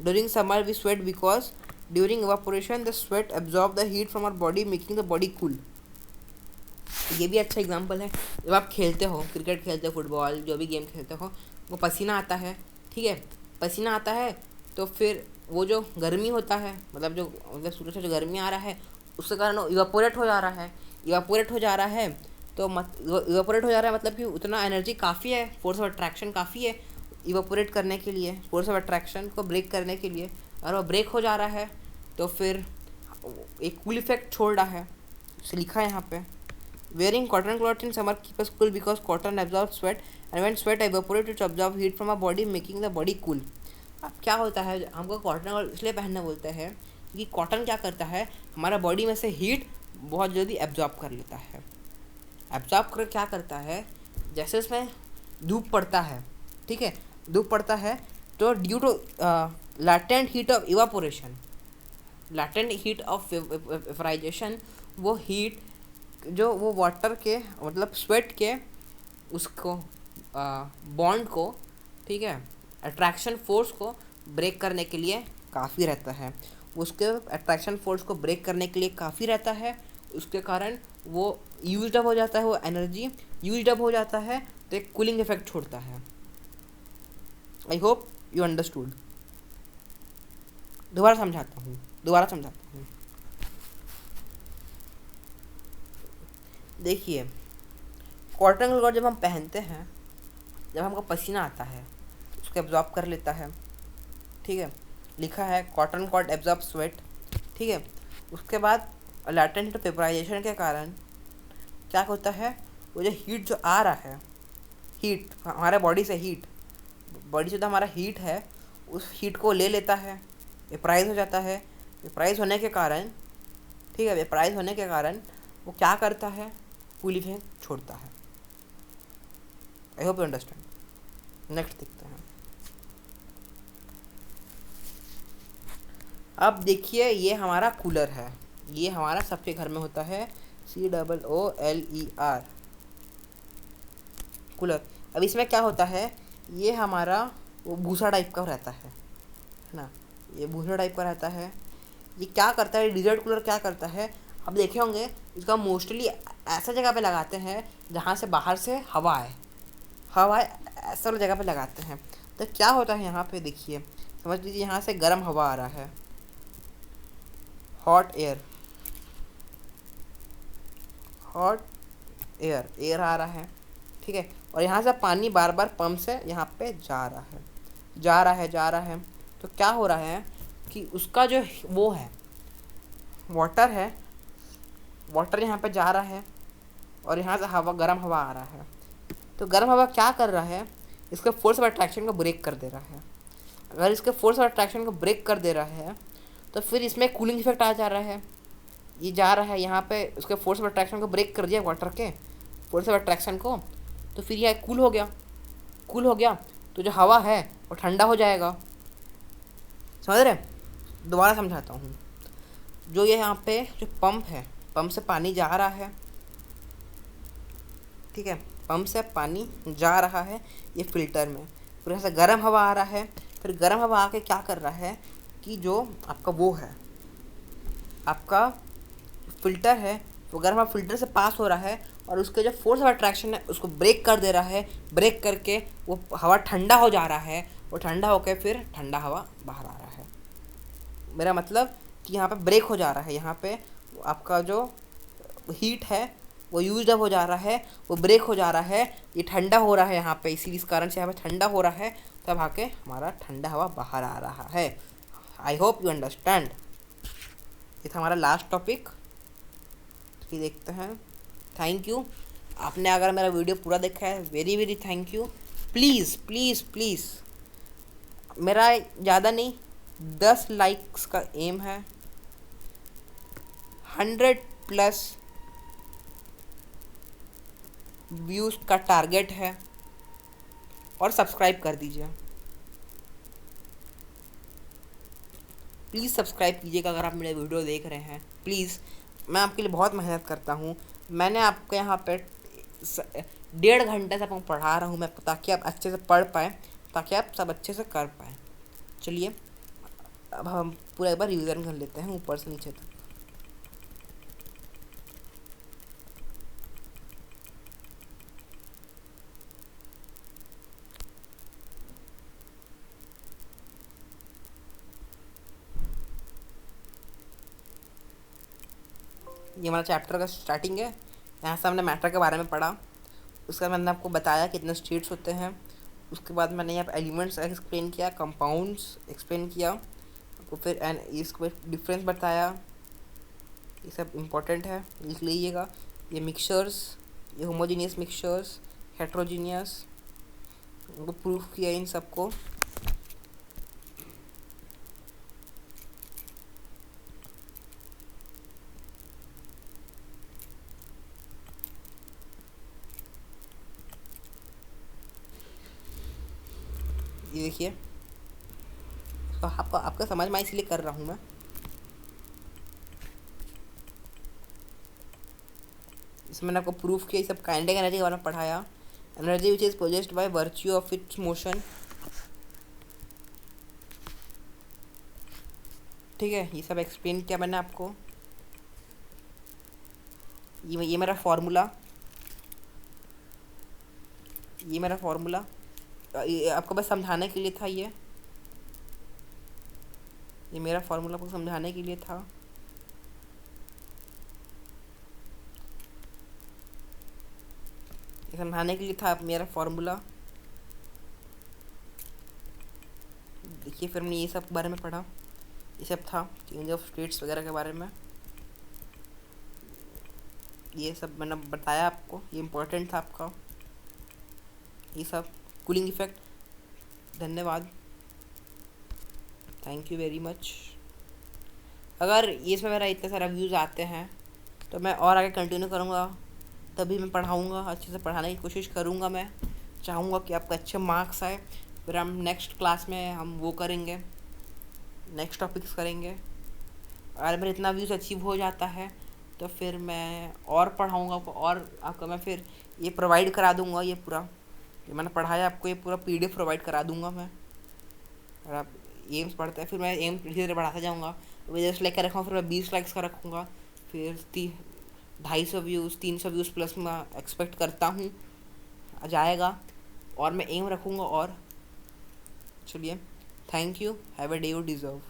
During summer we sweat because during evaporation the sweat absorb the heat from our body, making the body cool. ये भी अच्छा example है। जब आप खेलते हो, cricket खेलते हो, फुटबॉल, जो भी गेम खेलते हो, वो पसीना आता है, ठीक है, पसीना आता है तो फिर वो जो गर्मी होता है, मतलब सूरज से जो गर्मी आ रहा है उसके कारण इवापोरेट हो जा रहा है। इवापोरेट हो जा रहा है तो इवापोरेट हो जा रहा है मतलब कि उतना एनर्जी काफ़ी है, फोर्स ऑफ अट्रैक्शन काफ़ी है इवापोरेट करने के लिए, फोर्स ऑफ अट्रैक्शन को ब्रेक करने के लिए। और वो ब्रेक हो जा रहा है तो फिर एक कूल इफेक्ट छोड़ रहा है। इसे लिखा है यहाँ पे, wearing cotton clothes in summer keep us cool because cotton absorbs sweat and when sweat evaporates it absorbs heat from our body making the body cool. अब क्या होता है, हमको कॉटन इसलिए पहनना बोलते हैं क्योंकि कॉटन क्या करता है, हमारा बॉडी में से हीट बहुत जल्दी एब्जॉर्ब कर लेता है। एब्जॉर्ब कर क्या करता है, जैसे उसमें धूप पड़ता है, ठीक है, धूप पड़ता है तो due to latent heat of evaporation, latent heat of vaporization, वो हीट जो वो वाटर के मतलब स्वेट के उसको बॉन्ड को, ठीक है, अट्रैक्शन फोर्स को ब्रेक करने के लिए काफ़ी रहता है। उसके अट्रैक्शन फोर्स को ब्रेक करने के लिए काफ़ी रहता है, उसके कारण वो यूज्ड अप हो जाता है, वो एनर्जी यूज्ड अप हो जाता है तो एक कूलिंग इफेक्ट छोड़ता है। आई होप यू अंडरस्टूड। दोबारा समझाता हूँ। देखिए, कॉटन क्लॉथ जब हम पहनते हैं, जब हमको पसीना आता है उसको एब्जॉर्ब कर लेता है, ठीक है, लिखा है कॉटन क्लॉथ एब्जॉर्ब स्वेट, ठीक है। उसके बाद लैटेंट हीट वेपराइजेशन के कारण क्या होता है, वो जो हीट जो आ रहा है, हीट हमारे बॉडी से तो हमारा हीट है, उस हीट को ले लेता है, वेपराइज हो जाता है। वेपराइज होने के कारण, ठीक है, वेपराइज होने के कारण वो क्या करता है, कूल इफेक्ट छोड़ता है। आई होप यू अंडरस्टैंड। नेक्स्ट देखते हैं। अब देखिए ये हमारा कूलर है, ये हमारा सबके घर में होता है, COOLER, कूलर। अब इसमें क्या होता है, ये हमारा वो भूसा टाइप का रहता है ना, ये भूसा टाइप का रहता है। ये क्या करता है, डिजर्ट कूलर क्या करता है, अब देखे होंगे इसका मोस्टली ऐसा जगह पे लगाते हैं जहाँ से बाहर से हवा आए, ऐसा वाला जगह पे लगाते हैं। तो क्या होता है यहाँ पे देखिए, समझ लीजिए यहाँ से गर्म हवा आ रहा है, हॉट एयर आ रहा है, ठीक है। और यहाँ से पानी बार बार पंप से यहाँ पे जा रहा है। तो क्या हो रहा है कि उसका जो वो है, वाटर यहाँ पे जा रहा है और यहाँ से गर्म हवा आ रहा है। तो गर्म हवा क्या कर रहा है, इसके फोर्स ऑफ अट्रैक्शन को ब्रेक कर दे रहा है। अगर इसके फोर्स ऑफ अट्रैक्शन को ब्रेक कर दे रहा है तो फिर इसमें कूलिंग इफेक्ट आ जा रहा है। ये जा रहा है यहाँ पे, उसके फोर्स ऑफ अट्रैक्शन को ब्रेक कर दिया, वाटर के फोर्स ऑफ अट्रैक्शन को, तो फिर यह कूल हो गया। तो जो हवा है वो ठंडा हो जाएगा, समझ रहे। दोबारा समझाता हूँ। जो ये यहाँ पे जो पंप है, पंप से पानी जा रहा है, ठीक है, पंप से पानी जा रहा है ये फिल्टर में, फिर यहाँ से गर्म हवा आ रहा है। फिर गर्म हवा आके क्या कर रहा है कि जो आपका वो है, आपका फिल्टर है, वो गर्म हवा फिल्टर से पास हो रहा है और उसके जो फोर्स ऑफ अट्रैक्शन है उसको ब्रेक कर दे रहा है। ब्रेक करके वो हवा ठंडा हो जा रहा है, वो ठंडा होकर फिर ठंडा हवा बाहर आ रहा है। मेरा मतलब कि यहाँ पे ब्रेक हो जा रहा है, यहाँ पे आपका जो हीट है वो यूज अप हो जा रहा है, वो ब्रेक हो जा रहा है, ये ठंडा हो रहा है यहाँ पे, इस कारण से यहाँ पे ठंडा हो रहा है, तब आके हमारा ठंडा हवा बाहर आ रहा है। आई होप यू अंडरस्टैंड। ये था हमारा लास्ट टॉपिक, ये देखते हैं। थैंक यू, आपने अगर मेरा वीडियो पूरा देखा है, very very thank you. Please please please, मेरा ज़्यादा नहीं 10 लाइक्स का एम है, 100+ व्यूज़ का टारगेट है, और सब्सक्राइब कर दीजिए, प्लीज़ सब्सक्राइब कीजिएगा अगर आप मेरे वीडियो देख रहे हैं, प्लीज़। मैं आपके लिए बहुत मेहनत करता हूँ, मैंने आपके यहाँ पे 1.5 घंटे से आपको पढ़ा रहा हूँ मैं, ताकि आप अच्छे से पढ़ पाएँ, ताकि आप सब अच्छे से कर पाएँ। चलिए अब हम पूरा एक बार रिवीजन कर लेते हैं ऊपर से नीचे तक। ये हमारा चैप्टर का स्टार्टिंग है, यहाँ से हमने मैटर के बारे में पढ़ा, उसके बाद मैंने आपको बताया कितने स्टेट्स होते हैं, उसके बाद मैंने यहाँ पे एलिमेंट्स एक्सप्लेन किया, कंपाउंड्स एक्सप्लेन किया आपको, फिर इसको डिफरेंस बताया, ये सब इम्पोर्टेंट है, लिख लीजिएगा। ये मिक्सचर्स, ये होमोजीनियस मिक्सचर्स, हेट्रोजीनियस, उनको प्रूफ किया इन सबको। ये देखिए, तो आपका समझ में इसलिए कर रहा हूँ मैं। इसमें मैंने आपको प्रूफ किया, सब काइनेटिक एनर्जी के बारे में पढ़ाया, energy which is possessed by virtue of its motion, ठीक है, ये सब एक्सप्लेन किया मैंने आपको। ये मेरा फार्मूला, ये मेरा फार्मूला आपको बस समझाने के लिए था, ये मेरा फार्मूला आपको समझाने के लिए था। ये समझाने के लिए था मेरा फार्मूला। देखिए फिर हमने ये सब बारे में पढ़ा, ये सब था चेंज ऑफ स्टेट्स वगैरह के बारे में, ये सब मैंने बताया आपको, ये इम्पोर्टेंट था आपका, ये सब कूलिंग इफेक्ट। धन्यवाद, थैंक यू वेरी मच। अगर ये इसमें मेरा इतने सारे व्यूज़ आते हैं तो मैं और आगे कंटिन्यू करूँगा, तभी मैं पढ़ाऊँगा, अच्छे से पढ़ाने की कोशिश करूँगा। मैं चाहूँगा कि आपको अच्छे मार्क्स आए, फिर हम नेक्स्ट क्लास में हम वो करेंगे, नेक्स्ट टॉपिक्स करेंगे। अगर मेरा इतना व्यूज़ अचीव हो जाता है तो फिर मैं और पढ़ाऊँगा आपको, और आपको मैं फिर ये प्रोवाइड करा दूँगा, ये पूरा जो मैंने पढ़ाया आपको ये पूरा PDF प्रोवाइड करा दूँगा मैं। अगर आप एम्स पढ़ते हैं फिर मैं एम्स धीरे धीरे बढ़ाता जाऊँगा। वीडियोस लेकर रखूँगा, फिर मैं 20 लाइक्स का रखूँगा, फिर 250 व्यूज़ 300 व्यूज़ प्लस मैं एक्सपेक्ट करता हूँ आ जाएगा, और मैं एम रखूँगा। और चलिए, thank you, have a day you deserve.